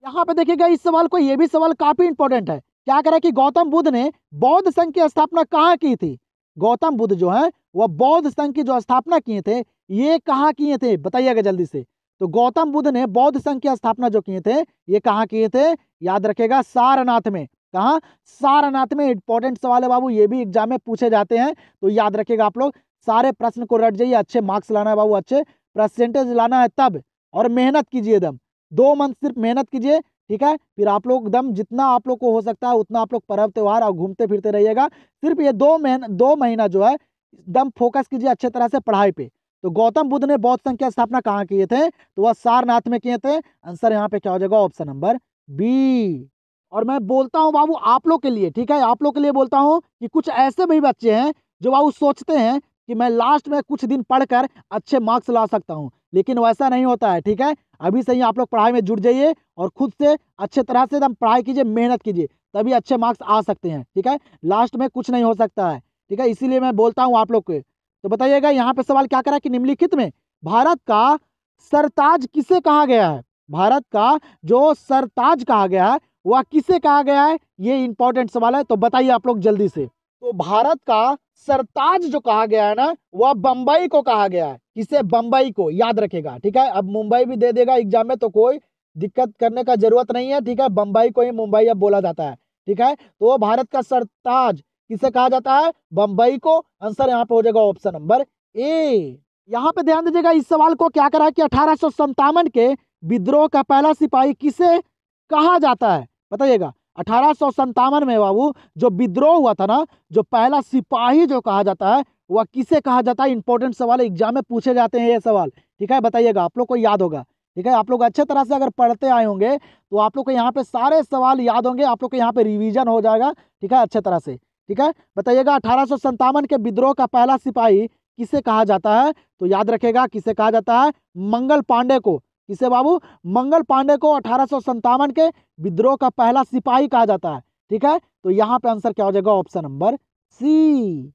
यहाँ पे देखिएगा इस सवाल को, ये भी सवाल काफी इंपॉर्टेंट है। क्या करा कि गौतम बुद्ध ने बौद्ध संघ की स्थापना कहाँ की थी, गौतम बुद्ध जो है वह बौद्ध संघ की जो स्थापना किए थे ये कहाँ किए थे, बताइएगा जल्दी से। तो गौतम बुद्ध ने बौद्ध संघ की स्थापना जो किए थे ये कहाँ किए थे, याद रखेगा सारनाथ में। कहाँ, सारनाथ में। इंपॉर्टेंट सवाल है बाबू, ये भी एग्जाम में पूछे जाते हैं, तो याद रखेगा आप लोग सारे प्रश्न को रट जाइए, अच्छे मार्क्स लाना है बाबू, अच्छे परसेंटेज लाना है तब, और मेहनत कीजिए एकदम 2 मंथ सिर्फ मेहनत कीजिए, ठीक है। फिर आप लोग एकदम जितना आप लोग को हो सकता है उतना आप लोग पर्व त्योहार और घूमते फिरते रहिएगा। सिर्फ ये 2 महीना जो है एकदम फोकस कीजिए अच्छे तरह से पढ़ाई पे। तो गौतम बुद्ध ने बौद्ध संघ की स्थापना कहाँ किए थे, तो वह सारनाथ में किए थे। आंसर यहाँ पे क्या हो जाएगा ऑप्शन नंबर बी। और मैं बोलता हूँ बाबू आप लोग के लिए, ठीक है, आप लोग के लिए बोलता हूँ कि कुछ ऐसे भी बच्चे हैं जो बाबू सोचते हैं कि मैं लास्ट में कुछ दिन पढ़कर अच्छे मार्क्स ला सकता हूँ, लेकिन वैसा नहीं होता है, ठीक है। अभी से ही आप लोग पढ़ाई में जुट जाइए और खुद से अच्छे तरह से एकदम पढ़ाई कीजिए, मेहनत कीजिए, तभी अच्छे मार्क्स आ सकते हैं, ठीक है। लास्ट में कुछ नहीं हो सकता है, ठीक है, इसीलिए मैं बोलता हूँ आप लोग को। तो बताइएगा यहाँ पे सवाल क्या करा कि निम्नलिखित में भारत का सरताज किसे कहा गया है, भारत का जो सरताज कहा गया है वह किसे कहा गया है, ये इंपॉर्टेंट सवाल है, तो बताइए आप लोग जल्दी से। तो भारत का सरताज जो कहा गया है ना वह बंबई को कहा गया है, किसे, बंबई को, याद रखेगा, ठीक है। अब मुंबई भी दे देगा एग्जाम में तो कोई दिक्कत करने का जरूरत नहीं है, ठीक है। बंबई को ही मुंबई अब बोला जाता है, ठीक है। तो भारत का सरताज किसे कहा जाता है, बंबई को। आंसर यहाँ पे हो जाएगा ऑप्शन नंबर ए। यहाँ पे ध्यान दीजिएगा इस सवाल को, क्या करा है कि 1857 के विद्रोह का पहला सिपाही किसे कहा जाता है, बताइएगा। 1857 में बाबू जो विद्रोह हुआ था ना, जो पहला सिपाही जो कहा जाता है वह किसे कहा जाता है, इंपॉर्टेंट सवाल है, एग्जाम में पूछे जाते हैं ये सवाल, ठीक है। बताइएगा आप लोग को याद होगा, ठीक है। आप लोग अच्छे तरह से अगर पढ़ते आए होंगे तो आप लोग को यहाँ पे सारे सवाल याद होंगे, आप लोग को यहाँ पे रिवीजन हो जाएगा, ठीक है, अच्छे तरह से, ठीक है। बताइएगा 1857 के विद्रोह का पहला सिपाही किसे कहा जाता है, तो याद रखेगा किसे कहा जाता है, मंगल पांडे को। किसे बाबू, मंगल पांडे को 1857 के विद्रोह का पहला सिपाही कहा जाता है, ठीक है। तो यहाँ पे आंसर क्या हो जाएगा ऑप्शन नंबर सी।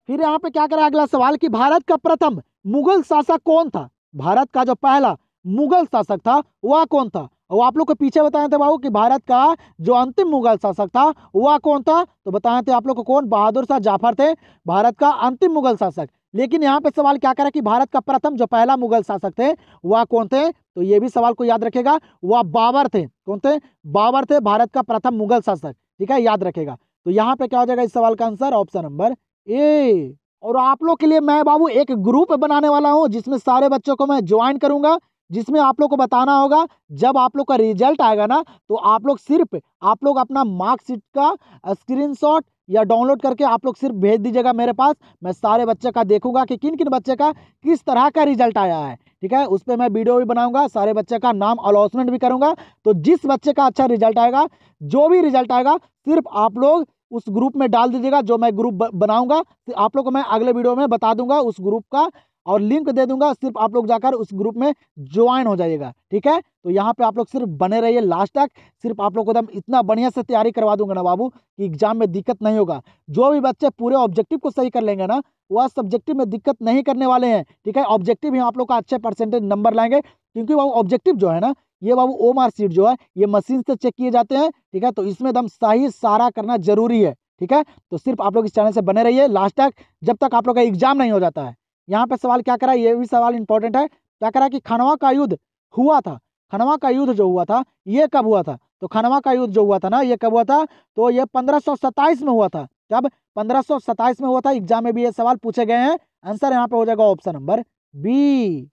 फिर यहाँ पे क्या करें अगला सवाल कि भारत का प्रथम मुगल शासक कौन था, भारत का जो पहला मुगल शासक था वह कौन था? और आप लोग को पीछे बताए थे बाबू कि भारत का जो अंतिम मुगल शासक था वह कौन था, तो बताए थे आप लोग को कौन? बहादुर शाह जाफर थे भारत का अंतिम मुगल शासक। लेकिन यहाँ पे सवाल क्या करा कि भारत का प्रथम जो पहला मुगल शासक थे वह कौन थे? तो ये भी सवाल को याद रखेगा, वह बाबर थे। कौन थे? बाबर थे भारत का प्रथम मुगल शासक। ठीक है, याद रखेगा। तो यहाँ पे क्या हो जाएगा इस सवाल का आंसर? Option number A. और आप लोग के लिए मैं बाबू एक ग्रुप बनाने वाला हूँ जिसमें सारे बच्चों को मैं ज्वाइन करूंगा, जिसमें आप लोग को बताना होगा जब आप लोग का रिजल्ट आएगा ना, तो आप लोग सिर्फ आप लोग अपना मार्कशीट का स्क्रीनशॉट या डाउनलोड करके आप लोग सिर्फ भेज दीजिएगा मेरे पास। मैं सारे बच्चे का देखूंगा कि किन किन बच्चे का किस तरह का रिजल्ट आया है। ठीक है, उस पर मैं वीडियो भी बनाऊंगा, सारे बच्चे का नाम अनाउंसमेंट भी करूंगा। तो जिस बच्चे का अच्छा रिजल्ट आएगा, जो भी रिजल्ट आएगा, सिर्फ आप लोग उस ग्रुप में डाल दीजिएगा जो मैं ग्रुप बनाऊंगा। फिर आप लोग को मैं अगले वीडियो में बता दूंगा उस ग्रुप का और लिंक दे दूंगा, सिर्फ आप लोग जाकर उस ग्रुप में ज्वाइन हो जाइएगा। ठीक है, तो यहाँ पे आप लोग सिर्फ बने रहिए लास्ट तक। सिर्फ आप लोग को एकदम इतना बढ़िया से तैयारी करवा दूंगा ना बाबू कि एग्जाम में दिक्कत नहीं होगा। जो भी बच्चे पूरे ऑब्जेक्टिव को सही कर लेंगे ना, वह सब्जेक्टिव में दिक्कत नहीं करने वाले हैं। ठीक है, ऑब्जेक्टिव ही आप लोग का अच्छे परसेंटेज नंबर लाएंगे, क्योंकि बाबू ऑब्जेक्टिव जो है ना, ये बाबू ओमार सीट जो है ये मशीन से चेक किए जाते हैं। ठीक है, तो इसमें एकदम सही सारा करना जरूरी है। ठीक है, तो सिर्फ आप लोग इस चैनल से बने रहिए लास्ट तक, जब तक आप लोग का एग्जाम नहीं हो जाता है। यहाँ पे सवाल क्या करा, ये भी सवाल इंपॉर्टेंट है। क्या करा कि खनवा का युद्ध हुआ था, खनवा का युद्ध जो हुआ था ये कब हुआ था? तो खनवा का युद्ध जो हुआ था ना, ये कब हुआ था? तो ये 1527 में हुआ था। कब? 1527 में हुआ था। एग्जाम में भी ये सवाल पूछे गए हैं। आंसर यहाँ पे हो जाएगा ऑप्शन नंबर बी।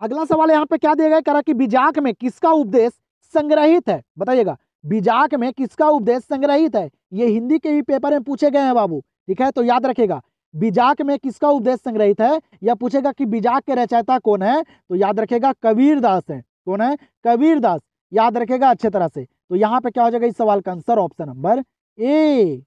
अगला सवाल यहाँ पे क्या दिया गया, करा कि बीजाक में किसका उपदेश संग्रहित है? बताइएगा, बीजाक में किसका उपदेश संग्रहित है? ये हिंदी के भी पेपर में पूछे गए हैं बाबू। ठीक है, तो याद रखेगा, बीजाक में किसका उपदेश संग्रहित है, या पूछेगा कि बीजाक के रचयिता कौन है, तो याद रखेगा कबीर दास है। कौन है? कबीर दास। याद रखेगा अच्छे तरह से। तो यहाँ पे क्या हो जाएगा इस सवाल का आंसर? Option number A.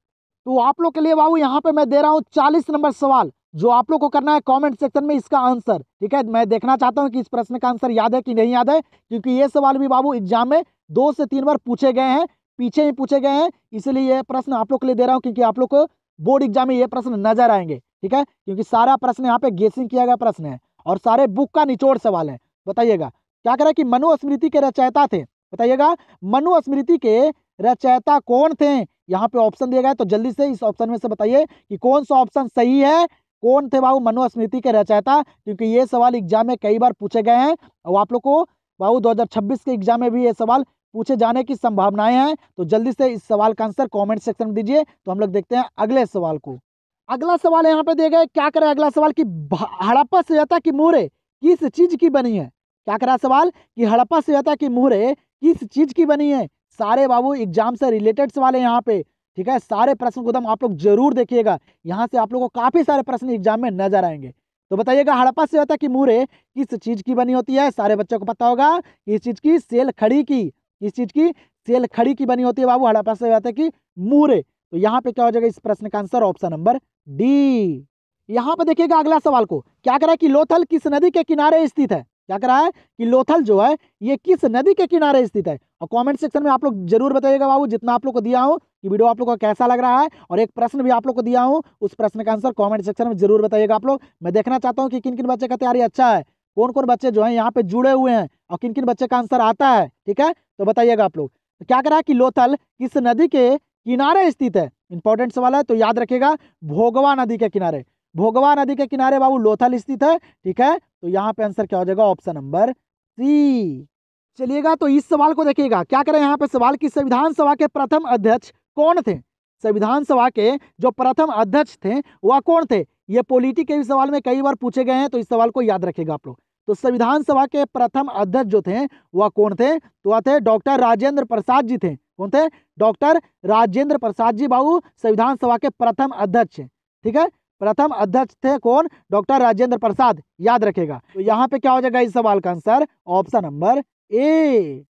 तो आप लोग के लिए बाबू यहाँ पे मैं दे रहा हूँ 40 नंबर सवाल, जो आप लोग को करना है कमेंट सेक्शन में इसका आंसर। ठीक है, मैं देखना चाहता हूँ कि इस प्रश्न का आंसर याद है कि नहीं याद है, क्योंकि ये सवाल भी बाबू एग्जाम में 2 से 3 बार पूछे गए हैं, पीछे ही पूछे गए हैं। इसलिए ये प्रश्न आप लोग के लिए दे रहा हूँ, क्योंकि आप लोग को बोर्ड एग्जाम में ये प्रश्न नजर आएंगे। ठीक है, क्योंकि सारा प्रश्न यहाँ पे गेसिंग किया गया प्रश्न है और सारे बुक का निचोड़ सवाल है। बताइएगा, क्या करें कि मनुस्मृति के रचयिता थे? बताइएगा, मनुस्मृति के रचयिता कौन थे? यहाँ पे ऑप्शन दिया गया है, तो जल्दी से इस ऑप्शन में से बताइए कि कौन सा ऑप्शन सही है। कौन थे बाबू मनुस्मृति के रचयिता? क्योंकि ये सवाल एग्जाम में कई बार पूछे गए हैं और आप लोग को बाबू 2026 के एग्जाम में भी ये सवाल पूछे जाने की संभावनाएं हैं। तो जल्दी से इस सवाल का आंसर कमेंट सेक्शन में दीजिए। तो हम लोग देखते हैं अगले सवाल को। अगला सवाल यहाँ पे दिया गया है, क्या करें अगला सवाल की हड़प्पा सभ्यता की मोहरें किस चीज की बनी है? क्या करा सवाल कि हड़प्पा सभ्यता की मोहरें किस चीज की बनी है? सारे बाबू एग्जाम से रिलेटेड सवाल है यहाँ पे। ठीक है, सारे प्रश्न को एकदम आप लोग जरूर देखिएगा, यहाँ से आप लोग को काफी सारे प्रश्न एग्जाम में नजर आएंगे। तो बताइएगा, हड़प्पा सभ्यता की मोहरें किस चीज की बनी होती है? सारे बच्चों को पता होगा किस चीज की? सेल खड़ी की। किस चीज की? सेल खड़ी की बनी होती है बाबू हड़प्पा सभ्यता की मोहरें। तो यहाँ पे क्या हो जाएगा इस प्रश्न का आंसर? Option number D. यहाँ पे देखिएगा अगला सवाल को, क्या करा कि लोथल किस नदी के किनारे स्थित है? क्या करा है कि लोथल जो है ये किस नदी के किनारे स्थित है? और कमेंट सेक्शन में आप लोग जरूर बताइएगा बाबू, जितना आप लोग को दिया हूँ कि वीडियो आप लोग को कैसा लग रहा है, और एक प्रश्न भी आप लोग को दिया हूँ, उस प्रश्न का आंसर कमेंट सेक्शन में जरूर बताइएगा आप लोग। मैं देखना चाहता हूँ कि किन किन बच्चे का तैयारी अच्छा है, कौन कौन बच्चे जो है यहाँ पे जुड़े हुए हैं, और किन किन बच्चे का आंसर आता है। ठीक है, तो बताइएगा आप लोग। तो क्या करा कि लोथल किस नदी के किनारे स्थित है? इंपॉर्टेंट सवाल है, तो याद रखिएगा भोगवा नदी के किनारे। भोगवा नदी के किनारे बाबू लोथल स्थित है। ठीक है, तो यहाँ पे आंसर क्या हो जाएगा? Option number C. चलिएगा, तो इस सवाल को देखिएगा, क्या करें यहाँ पे सवाल की संविधान सभा के प्रथम अध्यक्ष कौन थे? संविधान सभा के जो प्रथम अध्यक्ष थे वह कौन थे? ये पॉलिटी के भी सवाल में कई बार पूछे गए हैं, तो इस सवाल को याद रखिएगा आप लोग। तो संविधान सभा के प्रथम अध्यक्ष जो थे वह कौन थे? तो वह थे डॉक्टर राजेंद्र प्रसाद जी थे। कौन थे? डॉक्टर राजेंद्र प्रसाद जी बाबू संविधान सभा के प्रथम अध्यक्ष। ठीक है, प्रथम अध्यक्ष थे कौन? डॉक्टर राजेंद्र प्रसाद। याद रखेगा। तो यहाँ पे क्या हो जाएगा इस सवाल का आंसर? Option number A.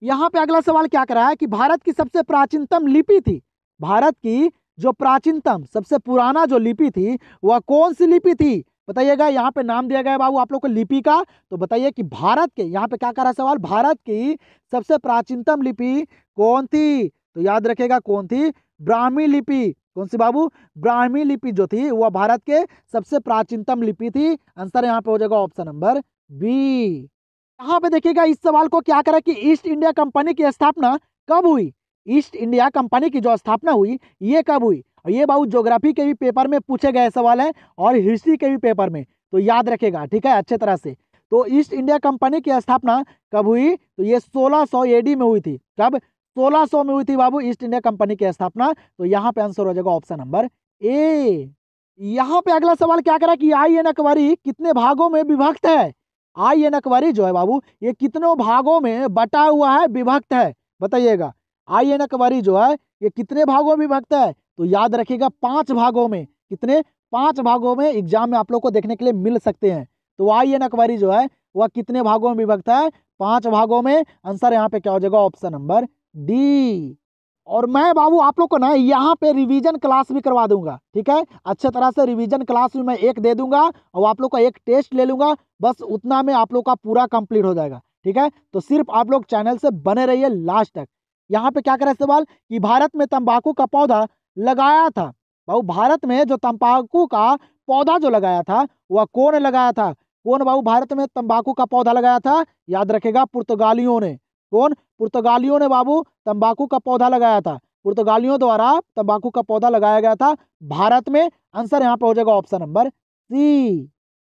यहाँ पे अगला सवाल क्या करा है कि भारत की सबसे प्राचीनतम लिपि थी, भारत की जो प्राचीनतम सबसे पुराना जो लिपि थी वह कौन सी लिपि थी? बताइएगा, यहाँ पे नाम दिया गया है बाबू आप लोग को लिपि का। तो बताइए कि भारत के, यहाँ पे क्या कर रहा है सवाल, भारत की सबसे प्राचीनतम लिपि कौन थी? तो याद रखेगा कौन थी? ब्राह्मी लिपि। कौन सी बाबू? ब्राह्मी लिपि जो थी वह भारत के सबसे प्राचीनतम लिपि थी। आंसर यहाँ पे हो जाएगा ऑप्शन नंबर बी। यहाँ पे देखिएगा इस सवाल को क्या करा कि ईस्ट इंडिया कंपनी की स्थापना कब हुई। ईस्ट इंडिया कंपनी की जो स्थापना हुई ये कब हुई। और ये बाबू ज्योग्राफी के भी पेपर में पूछे गए सवाल है और हिस्ट्री के भी पेपर में, तो याद रखेगा, ठीक है, अच्छे तरह से। तो ईस्ट इंडिया कंपनी की स्थापना कब हुई, तो ये 1600 एडी में हुई थी। कब, 1600 में हुई थी बाबू ईस्ट इंडिया कंपनी की स्थापना। तो यहाँ पे आंसर हो जाएगा ऑप्शन नंबर ए। यहाँ पे अगला सवाल क्या करा कि आई एन अकबरी कितने भागों में विभक्त है। आई एन अकबरी जो है बाबू ये कितनों भागों में बटा हुआ है, विभक्त है, बताइएगा। आई एन अकबरी जो है ये कितने भागों में विभक्त है, तो याद रखिएगा 5 भागों में। कितने, 5 भागों में एग्जाम में आप लोग को देखने के लिए मिल सकते हैं। तो आई एन अकबरी जो है वह कितने भागों में विभक्त है, 5 भागों में। आंसर यहाँ पे क्या हो जाएगा, ऑप्शन नंबर डी। और मैं बाबू आप लोग को ना यहाँ पे रिवीजन क्लास भी करवा दूंगा, ठीक है, अच्छे तरह से रिवीजन क्लास भी मैं एक दे दूंगा और आप लोग का एक टेस्ट ले लूंगा, बस उतना में आप लोग का पूरा कंप्लीट हो जाएगा, ठीक है। तो सिर्फ आप लोग चैनल से बने रहिए लास्ट तक। यहाँ पे क्या करें सवाल कि भारत में तंबाकू का पौधा लगाया था। बाबू भारत में जो तंबाकू का पौधा जो लगाया था वह कौन लगाया था। कौन बाबू भारत में तंबाकू का पौधा लगाया था, याद रखेगा पुर्तगालियों ने। कौन, पुर्तगालियों ने बाबू तंबाकू का पौधा लगाया था। पुर्तगालियों द्वारा तंबाकू का पौधा लगाया गया था भारत में। आंसर यहाँ पे हो जाएगा ऑप्शन नंबर सी।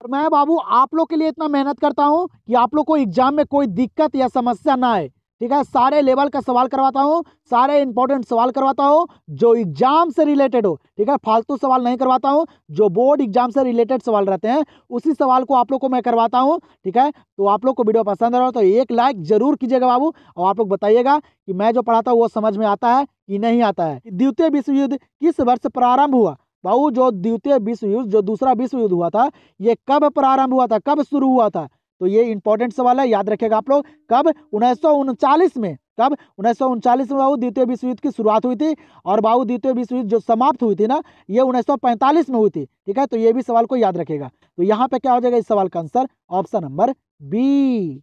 और मैं बाबू आप लोग के लिए इतना मेहनत करता हूँ कि आप लोग को एग्जाम में कोई दिक्कत या समस्या ना आए, ठीक है। सारे लेवल का सवाल करवाता हूँ, सारे इंपॉर्टेंट सवाल करवाता हूँ जो एग्जाम से रिलेटेड हो, ठीक है, फालतू सवाल नहीं करवाता हूँ। जो बोर्ड एग्जाम से रिलेटेड सवाल रहते हैं उसी सवाल को आप लोग को मैं करवाता हूँ, ठीक है। तो आप लोग को वीडियो पसंद आ रहा हो तो एक लाइक जरूर कीजिएगा बाबू, और आप लोग बताइएगा कि मैं जो पढ़ाता हूँ वो समझ में आता है कि नहीं आता है। द्वितीय विश्व युद्ध किस वर्ष प्रारंभ हुआ। बाबू जो द्वितीय विश्व युद्ध, जो दूसरा विश्व युद्ध हुआ था, ये कब प्रारंभ हुआ था, कब शुरू हुआ था। तो ये इंपॉर्टेंट सवाल है, याद रखेगा आप लोग। कब, 1939 में। कब, 1939 में बाबू द्वितीय विश्व युद्ध की शुरुआत हुई थी। और बाबू द्वितीय विश्व युद्ध जो समाप्त हुई थी ना, ये 1945 में हुई थी, ठीक है। तो ये भी सवाल को याद रखेगा। तो यहाँ पे क्या हो जाएगा इस सवाल का आंसर, ऑप्शन नंबर बी।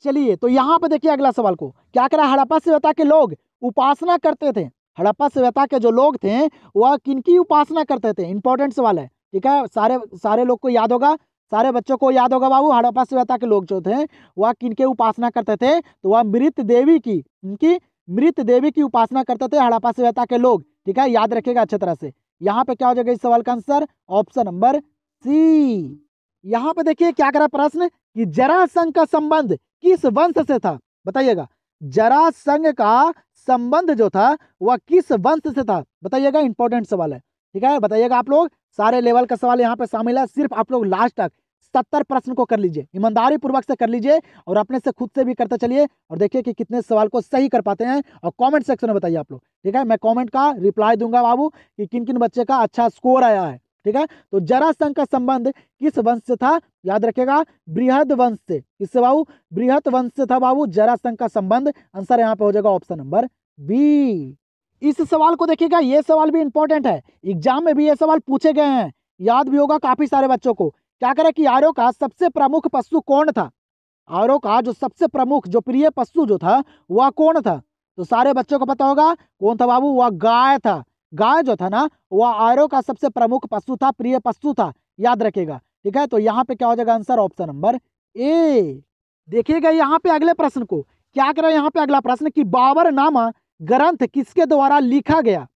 चलिए तो यहाँ पे देखिए अगला सवाल को क्या करा, हड़प्पा सभ्यता के लोग उपासना करते थे। हड़प्पा सभ्यता के जो लोग थे वह किनकी उपासना करते थे, इंपॉर्टेंट सवाल है, ठीक है। सारे सारे लोग को याद होगा, सारे बच्चों को याद होगा बाबू, हड़प्पा सभ्यता के लोग जो थे वह किनके उपासना करते थे, तो वह मृत देवी की, उनकी मृत देवी की उपासना करते थे हड़प्पा सभ्यता के लोग, ठीक है, याद रखिएगा अच्छे तरह से। यहाँ पे क्या हो जाएगा इस सवाल का आंसर, ऑप्शन नंबर सी। यहाँ पे देखिए क्या करा प्रश्न कि जरासंध का संबंध किस वंश से था, बताइएगा। जरासंध का संबंध जो था वह किस वंश से था, बताइएगा, इंपॉर्टेंट सवाल है, ठीक है, बताइएगा आप लोग। सारे लेवल का सवाल यहाँ पे शामिल है, सिर्फ आप लोग लास्ट तक 70 प्रश्न को कर लीजिए, ईमानदारी पूर्वक से कर लीजिए और अपने से खुद से भी करते चलिए और देखिए कि कितने सवाल को सही कर पाते हैं। और कमेंट सेक्शन में बताइए आप लोग, ठीक है। मैं कमेंट का रिप्लाई दूंगा बाबू कि किन किन बच्चे का अच्छा स्कोर आया है, ठीक है। तो जरासंध का संबंध किस वंश से था, याद रखेगा बृहद वंश से। किससे बाबू, बृहद वंश से था बाबू जरासंध का संबंध। आंसर यहाँ पे हो जाएगा ऑप्शन नंबर बी। इस सवाल को देखिएगा, ये सवाल भी इंपॉर्टेंट है, एग्जाम में भी ये सवाल पूछे गए हैं, याद भी होगा काफी सारे बच्चों को। क्या करें कि आर्यों का सबसे प्रमुख पशु कौन था। आर्यों का जो सबसे प्रमुख, जो प्रिय पशु जो था वह कौन था, तो सारे बच्चों को पता होगा कौन था बाबू, वह गाय था। गाय जो था ना वह आर्यों का सबसे प्रमुख पशु था, प्रिय पशु था, याद रखेगा, ठीक है। तो यहाँ पे क्या हो जाएगा आंसर, ऑप्शन नंबर ए। देखिएगा यहाँ पे अगले प्रश्न को क्या करें, यहाँ पे अगला प्रश्न कि बाबरनामा ग्रंथ किसके द्वारा लिखा गया।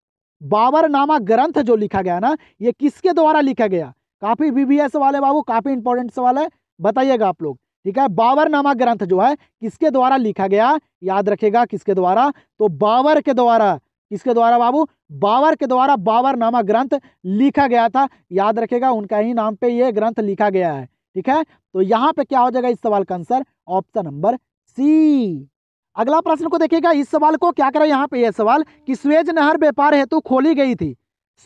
बाबरनामा ग्रंथ जो लिखा गया ना ये किसके द्वारा लिखा गया। काफी वीवीएस सवाल है बाबू, काफी इंपॉर्टेंट सवाल है, बताइएगा आप लोग, ठीक है। बाबरनामा ग्रंथ जो है किसके द्वारा लिखा गया, याद रखेगा किसके द्वारा, तो बाबर के द्वारा। किसके द्वारा बाबू, बाबर के द्वारा बाबरनामा ग्रंथ लिखा गया था, याद रखेगा उनका ही नाम पे ये ग्रंथ लिखा गया है, ठीक है। तो यहाँ पे क्या हो जाएगा इस सवाल का आंसर, ऑप्शन नंबर सी। अगला प्रश्न को देखिएगा, इस सवाल को क्या करें, यहाँ पे यह सवाल कि सुएज नहर व्यापार हेतु खोली गई थी।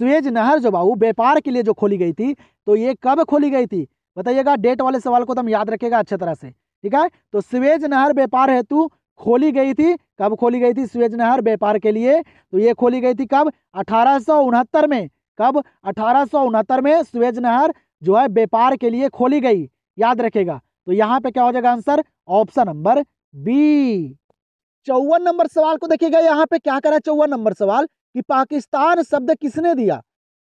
सुएज नहर जो बाबू व्यापार के लिए जो खोली गई थी, तो ये कब खोली गई थी, बताइएगा। डेट वाले सवाल को तो हम याद रखेगा अच्छे तरह से, ठीक है। तो सुएज नहर व्यापार हेतु खोली गई थी, कब खोली गई थी सुएज नहर व्यापार के लिए, तो ये खोली गई थी कब, 1869 में। कब, 1869 में सुएज नहर जो है व्यापार के लिए खोली गई, याद रखेगा। तो यहाँ पे क्या हो जाएगा आंसर, ऑप्शन नंबर बी। 54 नंबर सवाल को देखिएगा, यहाँ पे क्या करा 54 नंबर सवाल कि पाकिस्तान शब्द किसने दिया।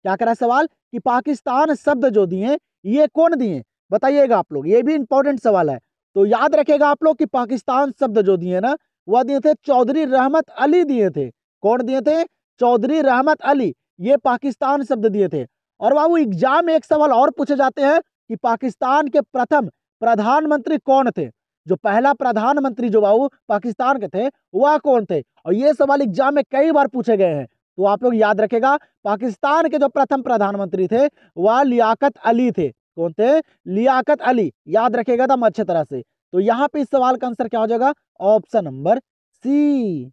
क्या करा सवाल कि पाकिस्तान शब्द जो दिए ये कौन दिए, बताइएगा आप लोग, ये भी इंपॉर्टेंट सवाल है। तो याद रखेगा आप लोग कि पाकिस्तान शब्द जो दिए ना, वह दिए थे चौधरी रहमत अली दिए थे। कौन दिए थे? चौधरी रहमत अली, ये पाकिस्तान शब्द दिए थे। और बाबू एग्जाम में एक सवाल और पूछे जाते हैं कि पाकिस्तान के प्रथम प्रधानमंत्री कौन थे? जो पहला प्रधानमंत्री जो बाबू पाकिस्तान के थे वह कौन थे? और ये सवाल एग्जाम में कई बार पूछे गए हैं। तो आप लोग याद रखेगा, पाकिस्तान के जो प्रथम प्रधानमंत्री थे वह लियाकत अली थे। कौन थे? लियाकत अली। याद रखेगा तुम अच्छे तरह से। तो यहाँ पे इस सवाल का आंसर क्या हो जाएगा? Option number C.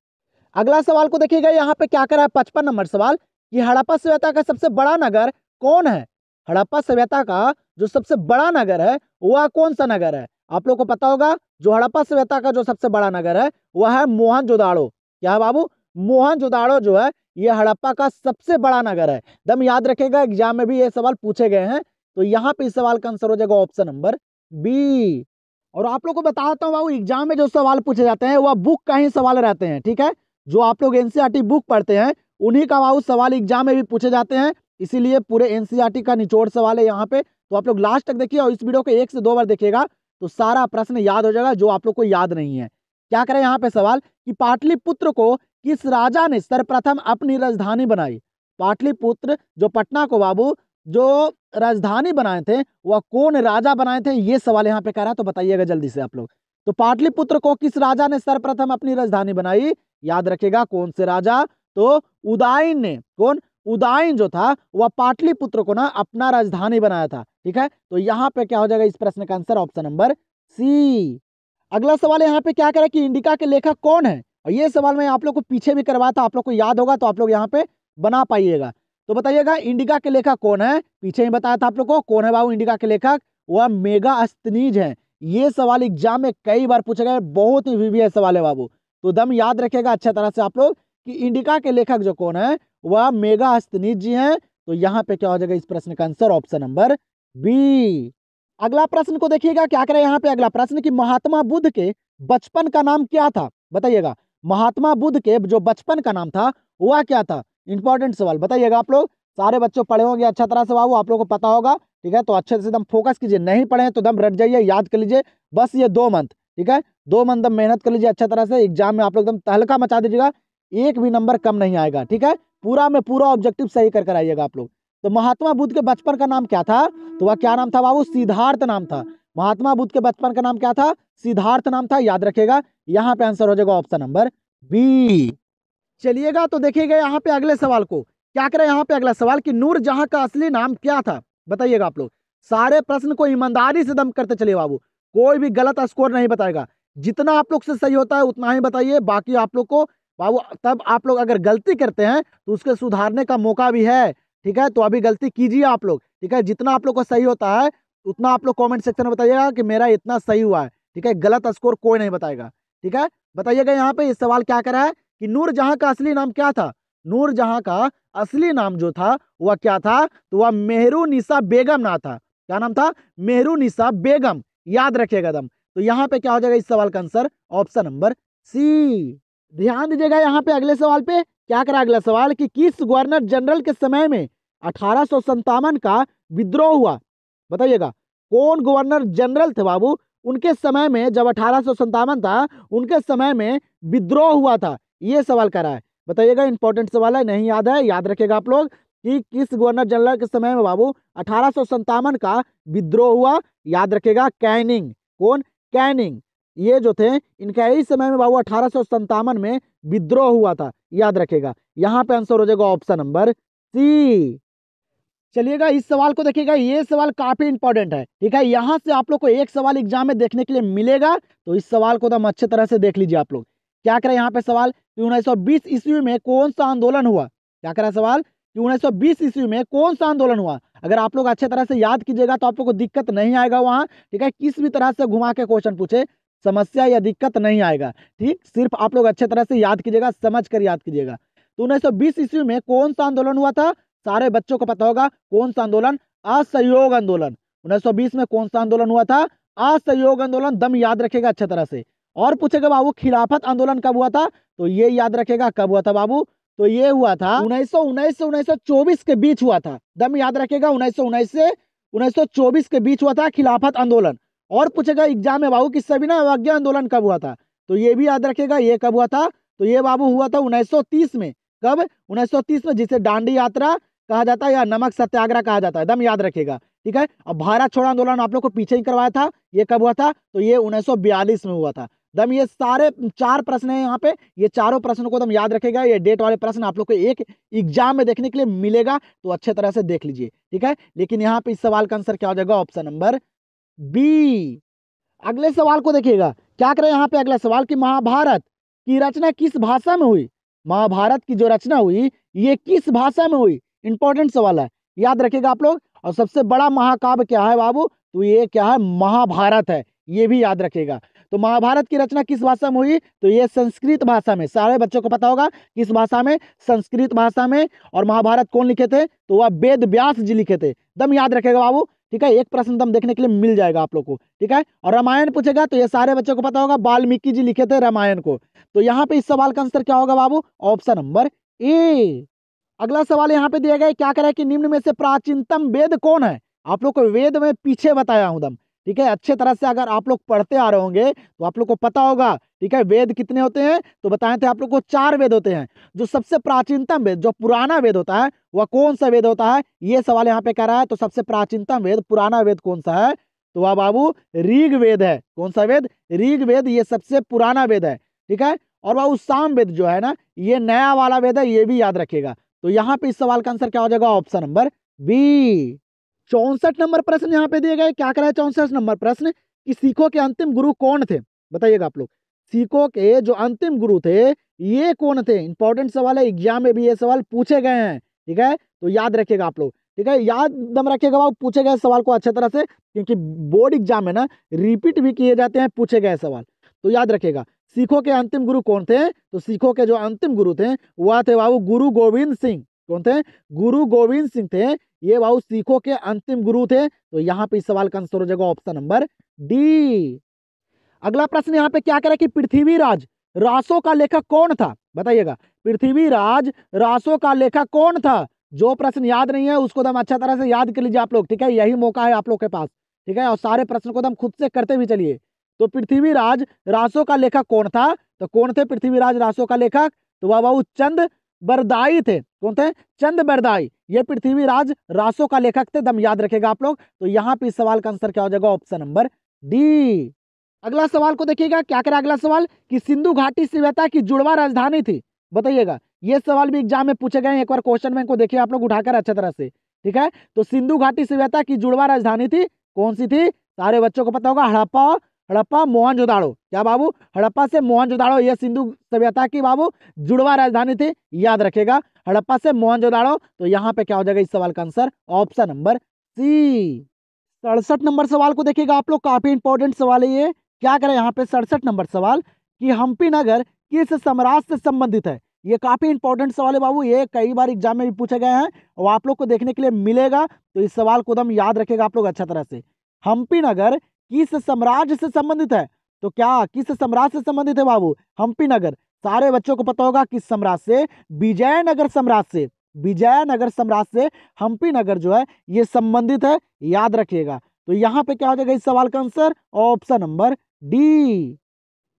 अगला सवाल को देखिएगा, यहाँ पे क्या करा है 55 नंबर सवाल कि हड़प्पा सभ्यता का सबसे बड़ा नगर कौन है? हड़प्पा सभ्यता का जो सबसे बड़ा नगर है वह कौन सा नगर है? आप लोग को पता होगा, जो हड़प्पा सभ्यता का जो सबसे बड़ा नगर है वह है मोहनजोदाड़ो। क्या है बाबू? मोहनजोदाड़ो जो है ये हड़प्पा का सबसे बड़ा नगर है। दम याद रखेगा, एग्जाम में भी ये सवाल पूछे गए हैं। तो यहाँ पे इस सवाल का आंसर हो जाएगा ऑप्शन नंबर बी। और आप लोग को बताता हूँ बाबू, एग्जाम में जो सवाल पूछे जाते हैं वह बुक का ही सवाल रहते हैं। ठीक है, जो आप लोग एनसीईआरटी बुक पढ़ते हैं उन्हीं का बाबू सवाल एग्जाम में भी पूछे जाते हैं। इसीलिए पूरे एनसीईआरटी का निचोड़ सवाल है यहाँ पे। तो आप लोग लास्ट तक देखिए और इस वीडियो को 1 से 2 बार देखिएगा तो सारा प्रश्न याद हो जाएगा जो आप लोग को याद नहीं है। क्या करें यहाँ पे सवाल कि पाटलिपुत्र को किस राजा ने सर्वप्रथम अपनी राजधानी बनाई? पाटलिपुत्र जो पटना को बाबू जो राजधानी बनाए थे वह कौन राजा बनाए थे, ये सवाल यहाँ पे कह रहा है। तो बताइएगा जल्दी से आप लोग। तो पाटलिपुत्र को किस राजा ने सर्वप्रथम अपनी राजधानी बनाई? याद रखेगा कौन से राजा? तो उदयन ने। कौन? उदयन जो था वह पाटलिपुत्र को ना अपना राजधानी बनाया था। ठीक है, तो यहाँ पे क्या हो जाएगा इस प्रश्न का आंसर ऑप्शन नंबर सी। अगला सवाल यहाँ पे क्या करें कि इंडिका के लेखक कौन है? और ये सवाल मैं आप लोग को पीछे भी करवाया था, आप लोग को याद होगा तो आप लोग यहाँ पे बना पाइएगा। तो बताइएगा इंडिका के लेखक कौन है? पीछे ही बताया था आप लोग को। कौन है बाबू इंडिका के लेखक? वह मेगास्थनीज है। ये सवाल एग्जाम में कई बार पूछे गए, बहुत ही वीवीआई सवाल है बाबू। तो दम याद रखेगा अच्छा तरह से आप लोग कि इंडिका के लेखक जो कौन है वह मेगास्थनीज जी हैं। तो यहाँ पे क्या हो जाएगा इस प्रश्न का आंसर ऑप्शन नंबर बी। अगला प्रश्न को देखिएगा, क्या करें यहाँ पे अगला प्रश्न कि महात्मा बुद्ध के बचपन का नाम क्या था? बताइएगा महात्मा बुद्ध के जो बचपन का नाम था वह क्या था? इंपॉर्टेंट सवाल बताइएगा आप लोग। सारे बच्चों पढ़े होंगे अच्छा तरह से बाबू, आप लोगों को पता होगा। ठीक है, तो अच्छे से दम फोकस कीजिए, नहीं पढ़े तो दम रट जाइए, याद कर लीजिए बस ये 2 मंथ। ठीक है, 2 मंथ दम मेहनत कर लीजिए अच्छा तरह से। एग्जाम में आप लोग दम तहलका मचा दीजिएगा, एक भी नंबर कम नहीं आएगा। ठीक है, पूरा में पूरा ऑब्जेक्टिव सही कर कर आइएगा आप लोग। तो महात्मा बुद्ध के बचपन का नाम क्या था? तो वह क्या नाम था बाबू? सिद्धार्थ नाम था। महात्मा बुद्ध के बचपन का नाम क्या था? सिद्धार्थ नाम था। याद रखेगा, यहाँ पे आंसर हो जाएगा ऑप्शन नंबर बी। चलिएगा तो देखिएगा यहाँ पे अगले सवाल को। क्या करें यहाँ पे अगला सवाल कि नूरजहां का असली नाम क्या था? बताइएगा आप लोग। सारे प्रश्न को ईमानदारी से दम करते चलिए बाबू, कोई भी गलत स्कोर नहीं बताएगा। जितना आप लोग से सही होता है उतना ही बताइए, बाकी आप लोग को बाबू तब आप लोग अगर गलती करते हैं तो उसके सुधारने का मौका भी है। ठीक है, तो अभी गलती कीजिए आप लोग। ठीक है, जितना आप लोग को सही होता है उतना आप लोग कमेंट सेक्शन में बताइएगा कि मेरा इतना सही हुआ है। ठीक है, गलत स्कोर कोई नहीं बताएगा। ठीक है, बताइएगा यहाँ पे इस सवाल क्या करा है कि नूरजहां का असली नाम क्या था? नूरजहां का असली नाम जो था वह क्या था? तो वह मेहरुनिसा बेगम ना था। क्या नाम था? मेहरुनिसा बेगम। याद रखिएगा दम। तो यहाँ पे क्या हो जाएगा इस सवाल का आंसर ऑप्शन नंबर सी। ध्यान दीजिएगा यहाँ पे अगले सवाल पे। क्या करा अगला सवाल कि किस गवर्नर जनरल के समय में 1857 का विद्रोह हुआ? बताइएगा कौन गवर्नर जनरल थे बाबू? उनके समय में जब 1857 था उनके समय में विद्रोह हुआ था, ये सवाल करा है। बताइएगा, इंपॉर्टेंट सवाल है, नहीं याद है याद रखेगा आप लोग कि किस गवर्नर जनरल के समय में बाबू 1857 का विद्रोह हुआ। याद रखेगा कैनिंग। कौन? कैनिंग। ये जो थे इनका यही समय में बाबू 1857 में विद्रोह हुआ था। याद रखेगा, यहाँ पे आंसर हो जाएगा ऑप्शन नंबर सी। चलिएगा इस सवाल को देखिएगा, ये सवाल काफी इंपॉर्टेंट है। ठीक है, यहाँ से आप लोग को एक सवाल एग्जाम में देखने के लिए मिलेगा, तो इस सवाल को एकदम अच्छे तरह से देख लीजिए आप लोग। क्या करें यहाँ पे सवाल कि 1920 ईस्वी में कौन सा आंदोलन हुआ? क्या करें सवाल कि 1920 ईस्वी में कौन सा आंदोलन हुआ? अगर आप लोग अच्छे तरह से याद कीजिएगा तो आप लोग को दिक्कत नहीं आएगा वहाँ। ठीक है, किस भी तरह से घुमा के क्वेश्चन पूछे समस्या या दिक्कत नहीं आएगा। ठीक, सिर्फ आप लोग अच्छे तरह से याद कीजिएगा, समझ कर याद कीजिएगा। तो 1920 ईस्वी में कौन सा आंदोलन हुआ था? सारे बच्चों को पता होगा कौन सा आंदोलन? असहयोग आंदोलन। 1920 में कौन सा आंदोलन हुआ था? असहयोग आंदोलन। दम याद रखेगा अच्छे तरह से। और पूछेगा बाबू खिलाफत आंदोलन कब हुआ था? तो ये याद रखेगा कब हुआ था बाबू? तो ये हुआ था 1919 से 1924 के बीच हुआ था। दम याद रखेगा 1919 से 1924 के बीच हुआ था खिलाफत आंदोलन। और पूछेगा एग्जाम में बाबू कि सविनय अवज्ञा आंदोलन कब हुआ था, तो ये भी याद रखेगा ये कब हुआ था, तो ये बाबू हुआ था 1930 में। कब? 1930 में, जिसे दांडी यात्रा कहा जाता है या नमक सत्याग्रह कहा जाता है, एकदम याद रखेगा। ठीक है। अब भारत छोड़ो आंदोलन आप लोग को पीछे ही करवाया था, ये कब हुआ था, तो ये 1942 में हुआ था। दम ये सारे 4 प्रश्न है यहाँ पे, ये चारों प्रश्नों को दम याद रखेगा। ये डेट वाले प्रश्न आप लोग को एक एग्जाम में देखने के लिए मिलेगा, तो अच्छे तरह से देख लीजिए। ठीक है। लेकिन यहाँ पे इस सवाल का आंसर क्या हो जाएगा, ऑप्शन नंबर बी। अगले सवाल को देखिएगा, क्या करें यहाँ पे अगला सवाल कि महाभारत की रचना किस भाषा में हुई। महाभारत की जो रचना हुई ये किस भाषा में हुई, इंपॉर्टेंट सवाल है, याद रखिएगा आप लोग। और सबसे बड़ा महाकाव्य क्या है बाबू, तो ये क्या है, महाभारत है, ये भी याद रखिएगा। तो महाभारत की रचना किस भाषा में हुई, तो ये संस्कृत भाषा में, सारे बच्चों को पता होगा किस भाषा में, संस्कृत भाषा में। और महाभारत कौन लिखे थे, तो वह वेद व्यास जी लिखे थे, दम याद रखेगा बाबू। ठीक है। एक प्रश्न दम देखने के लिए मिल जाएगा आप लोग को। ठीक है। और रामायण पूछेगा तो ये सारे बच्चों को पता होगा, वाल्मीकि जी लिखे थे रामायण को। तो यहाँ पे इस सवाल का आंसर क्या होगा बाबू, ऑप्शन नंबर ए। अगला सवाल यहाँ पे दिया गया है, क्या करें कि निम्न में से प्राचीनतम वेद कौन है। आप लोग को वेद में पीछे बताया हूं दम। ठीक है। अच्छे तरह से अगर आप लोग पढ़ते आ रहे होंगे तो आप लोग को पता होगा। ठीक है। वेद कितने होते हैं, तो बताए थे आप लोग को 4 वेद होते हैं। जो सबसे प्राचीनतम वेद, जो पुराना वेद होता है, वह कौन सा वेद होता है, ये सवाल यहाँ पे कह रहा है। तो सबसे प्राचीनतम वेद, पुराना वेद कौन सा है, तो वह बाबू ऋग वेद है। कौन सा वेद, ऋग वेद, ये सबसे पुराना वेद है। ठीक है। और वह साम वेद जो है ना, ये नया वाला वेद है, ये भी याद रखेगा। तो यहाँ पे इस सवाल का आंसर क्या हो जाएगा, ऑप्शन नंबर बी। 64 नंबर प्रश्न यहाँ पे दिए गए, क्या करा है 64 नंबर प्रश्न कि सिखों के अंतिम गुरु कौन थे, बताइएगा आप लोग। सिखों के जो अंतिम गुरु थे ये कौन थे, इंपॉर्टेंट सवाल है, एग्जाम में भी ये सवाल पूछे गए हैं। ठीक है। तो याद रखिएगा आप लोग। ठीक है। याद दम रखिएगा बाबू, पूछे गए सवाल को अच्छे तरह से, क्योंकि बोर्ड एग्जाम में ना रिपीट भी किए जाते हैं पूछे गए सवाल, तो याद रखिएगा। सिखों के अंतिम गुरु कौन थे, तो सिखों के जो अंतिम गुरु थे वह थे बाबू गुरु गोविंद सिंह। कौन थे, गुरु गोविंद सिंह थे, ये बाबू सिखों के अंतिम गुरु थे। तो यहाँ पे इस सवाल का आंसर हो जाएगा ऑप्शन नंबर डी। अगला प्रश्न यहाँ पे क्या करें कि पृथ्वीराज रासो का लेखक कौन था, बताइएगा। पृथ्वीराज रासो का लेखक कौन था, जो प्रश्न याद नहीं है उसको दम अच्छा तरह से याद कर लीजिए आप लोग। ठीक है। यही मौका है आप लोग के पास। ठीक है। और सारे प्रश्न को दम खुद से करते भी चलिए। तो पृथ्वीराज रासो का लेखक कौन था, तो कौन थे पृथ्वीराज रासो का लेखक, तो वह बाबू चंद बरदाई थे। कौन थे, चंद बरदाई, ये पृथ्वीराज रासो का लेखक थे, दम याद रखेगा आप लोग। तो यहाँ पे इस सवाल का आंसर क्या हो जाएगा, ऑप्शन नंबर डी। अगला सवाल को देखिएगा, क्या करें अगला सवाल कि सिंधु घाटी सभ्यता की जुड़वा राजधानी थी, बताइएगा। ये सवाल भी एग्जाम में पूछे गए, एक बार क्वेश्चन बैंक को देखिए आप लोग उठाकर अच्छे तरह से। ठीक है। तो सिंधु घाटी सभ्यता की जुड़वा राजधानी थी, कौन सी थी, सारे बच्चों को पता होगा, हड़प्पा, हड़प्पा मोहनजोदाड़ो। क्या बाबू, हड़प्पा से मोहनजोदाड़ो, ये सिंधु सभ्यता की बाबू जुड़वा राजधानी थी, याद रखेगा, हड़प्पा से मोहनजोदाड़ो। तो यहाँ पे क्या हो जाएगा इस सवाल का आंसर, ऑप्शन नंबर सी। 67 नंबर सवाल को देखिएगा आप लोग, काफी इंपॉर्टेंट सवाल है ये। क्या करें यहाँ पे 67 नंबर सवाल कि हम्पी नगर किस सम्राट से संबंधित है, ये काफी इंपॉर्टेंट सवाल है बाबू, ये कई बार एग्जाम में भी पूछे गए हैं और आप लोग को देखने के लिए मिलेगा। तो इस सवाल को एकदम याद रखेगा आप लोग अच्छा तरह से। हम्पी नगर किस साम्राज्य से संबंधित है, तो क्या किस सम्राट से संबंधित है बाबू, हम्पी नगर, सारे बच्चों को पता होगा किस सम्राट से, विजयनगर सम्राट से, विजयनगर सम्राट से हम्पी नगर जो है ये संबंधित है, याद रखिएगा। तो यहाँ पे क्या हो जाएगा इस सवाल का आंसर, ऑप्शन नंबर डी।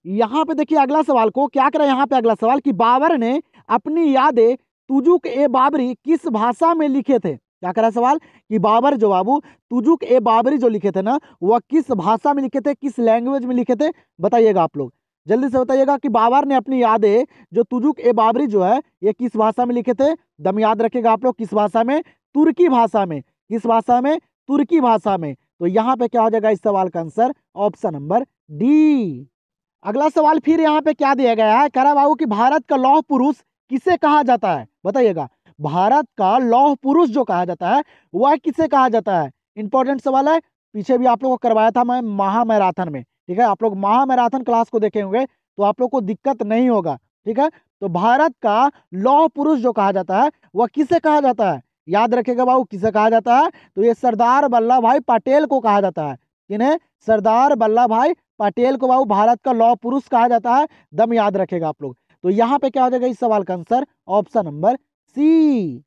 यहाँ पे देखिए अगला सवाल को, क्या करें यहाँ पे अगला सवाल कि बाबर ने अपनी यादें तुजुक ए बाबरी किस भाषा में लिखे थे, क्या करा सवाल कि बाबर जो बाबू तुजुक ए बाबरी जो लिखे थे ना, वह किस भाषा में लिखे थे, किस लैंग्वेज में लिखे थे, बताइएगा आप लोग जल्दी से बताइएगा कि बाबर ने अपनी यादें जो तुजुक ए बाबरी जो है ये किस भाषा में लिखे थे, दम याद रखेगा आप लोग, किस भाषा में, तुर्की भाषा में, किस भाषा में, तुर्की भाषा में। तो यहाँ पे क्या हो जाएगा इस सवाल का आंसर, ऑप्शन नंबर डी। अगला सवाल फिर यहाँ पे क्या दिया गया है, कह रहा है बाबू कि भारत का लौह पुरुष किसे कहा जाता है, बताइएगा। भारत का लौह पुरुष जो कहा जाता है वह किसे कहा जाता है, इंपॉर्टेंट सवाल है। पीछे भी आप लोगों को करवाया था मैं महामैराथन में। ठीक है। आप लोग महामैराथन क्लास को देखे होंगे तो आप लोग को दिक्कत नहीं होगा। ठीक है। तो भारत का लौह पुरुष जो कहा जाता है वह किसे कहा जाता है, याद रखेगा बाबू, किसे कहा जाता है, तो ये सरदार वल्लभ भाई पटेल को कहा जाता है। किन्हें, सरदार वल्लभ भाई पटेल को बाबू भारत का लौह पुरुष कहा जाता है, दम याद रखेगा आप लोग। तो यहाँ पे क्या हो जाएगा इस सवाल का आंसर, ऑप्शन नंबर सी।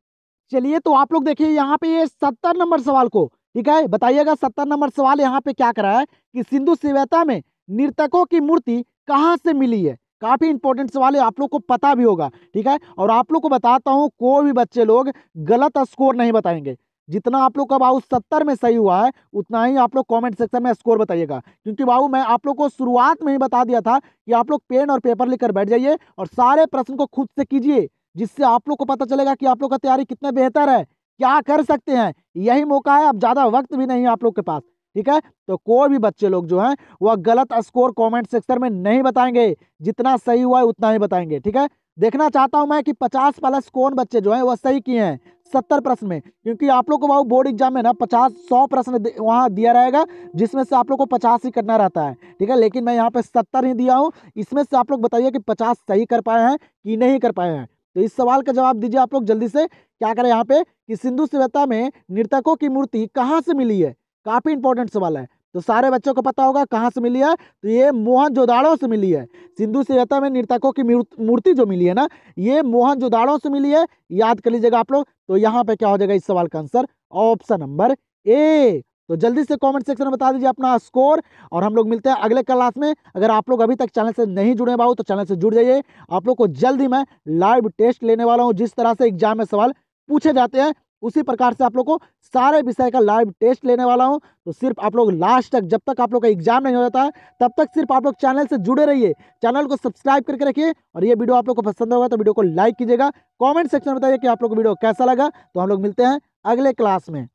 चलिए तो आप लोग देखिए यहाँ पे ये 70 नंबर सवाल को, ठीक है, बताइएगा 70 नंबर सवाल यहाँ पे क्या करा है कि सिंधु सभ्यता में नर्तकों की मूर्ति कहाँ से मिली है। काफी इंपॉर्टेंट सवाल है, आप लोग को पता भी होगा। ठीक है, और आप लोग को बताता हूँ, कोई भी बच्चे लोग गलत स्कोर नहीं बताएंगे। जितना आप लोग का बाबू 70 में सही हुआ है उतना ही आप लोग कमेंट सेक्शन में स्कोर बताइएगा, क्योंकि बाबू मैं आप लोग को शुरुआत में ही बता दिया था कि आप लोग पेन और पेपर लेकर बैठ जाइए और सारे प्रश्न को खुद से कीजिए, जिससे आप लोग को पता चलेगा कि आप लोग का तैयारी कितना बेहतर है, क्या कर सकते हैं। यही मौका है, अब ज्यादा वक्त भी नहीं है आप लोग के पास। ठीक है, तो कोई भी बच्चे लोग जो हैं वह गलत स्कोर कमेंट सेक्शन में नहीं बताएंगे, जितना सही हुआ है उतना ही बताएंगे। ठीक है, देखना चाहता हूं मैं कि 50 प्लस कौन बच्चे जो हैं वह सही किए हैं 70 प्रश्न में, क्योंकि आप लोग को बाबू बोर्ड एग्जाम में ना 50-100 प्रश्न वहां दिया रहेगा, जिसमें से आप लोग को 50 ही करना रहता है। ठीक है, लेकिन मैं यहाँ पे 70 ही दिया हूँ, इसमें से आप लोग बताइए कि 50 सही कर पाए हैं कि नहीं कर पाए हैं। तो इस सवाल का जवाब दीजिए आप लोग जल्दी से। क्या करें यहाँ पे कि सिंधु सभ्यता में नर्तकों की मूर्ति कहाँ से मिली है, काफी इंपॉर्टेंट सवाल है। तो सारे बच्चों को पता होगा कहाँ से मिली है, तो ये मोहनजोदाड़ो से मिली है। सिंधु सभ्यता में नर्तकों की मूर्ति जो मिली है ना, ये मोहनजोदाड़ो से मिली है, याद कर लीजिएगा आप लोग। तो यहाँ पे क्या हो जाएगा इस सवाल का आंसर, ऑप्शन नंबर ए। तो जल्दी से कमेंट सेक्शन में बता दीजिए अपना स्कोर, और हम लोग मिलते हैं अगले क्लास में। अगर आप लोग अभी तक चैनल से नहीं जुड़े हैं बाबू तो चैनल से जुड़ जाइए। आप लोग को जल्दी मैं लाइव टेस्ट लेने वाला हूँ, जिस तरह से एग्जाम में सवाल पूछे जाते हैं उसी प्रकार से आप लोग को सारे विषय का लाइव टेस्ट लेने वाला हूं। तो सिर्फ आप लोग लास्ट तक, जब तक आप लोग का एग्जाम नहीं हो जाता है तब तक सिर्फ आप लोग चैनल से जुड़े रहिए, चैनल को सब्सक्राइब करके रखिए। और ये वीडियो आप लोग को पसंद होगा तो वीडियो को लाइक कीजिएगा, कमेंट सेक्शन में बताइए कि आप लोग को वीडियो कैसा लगा। तो हम लोग मिलते हैं अगले क्लास में।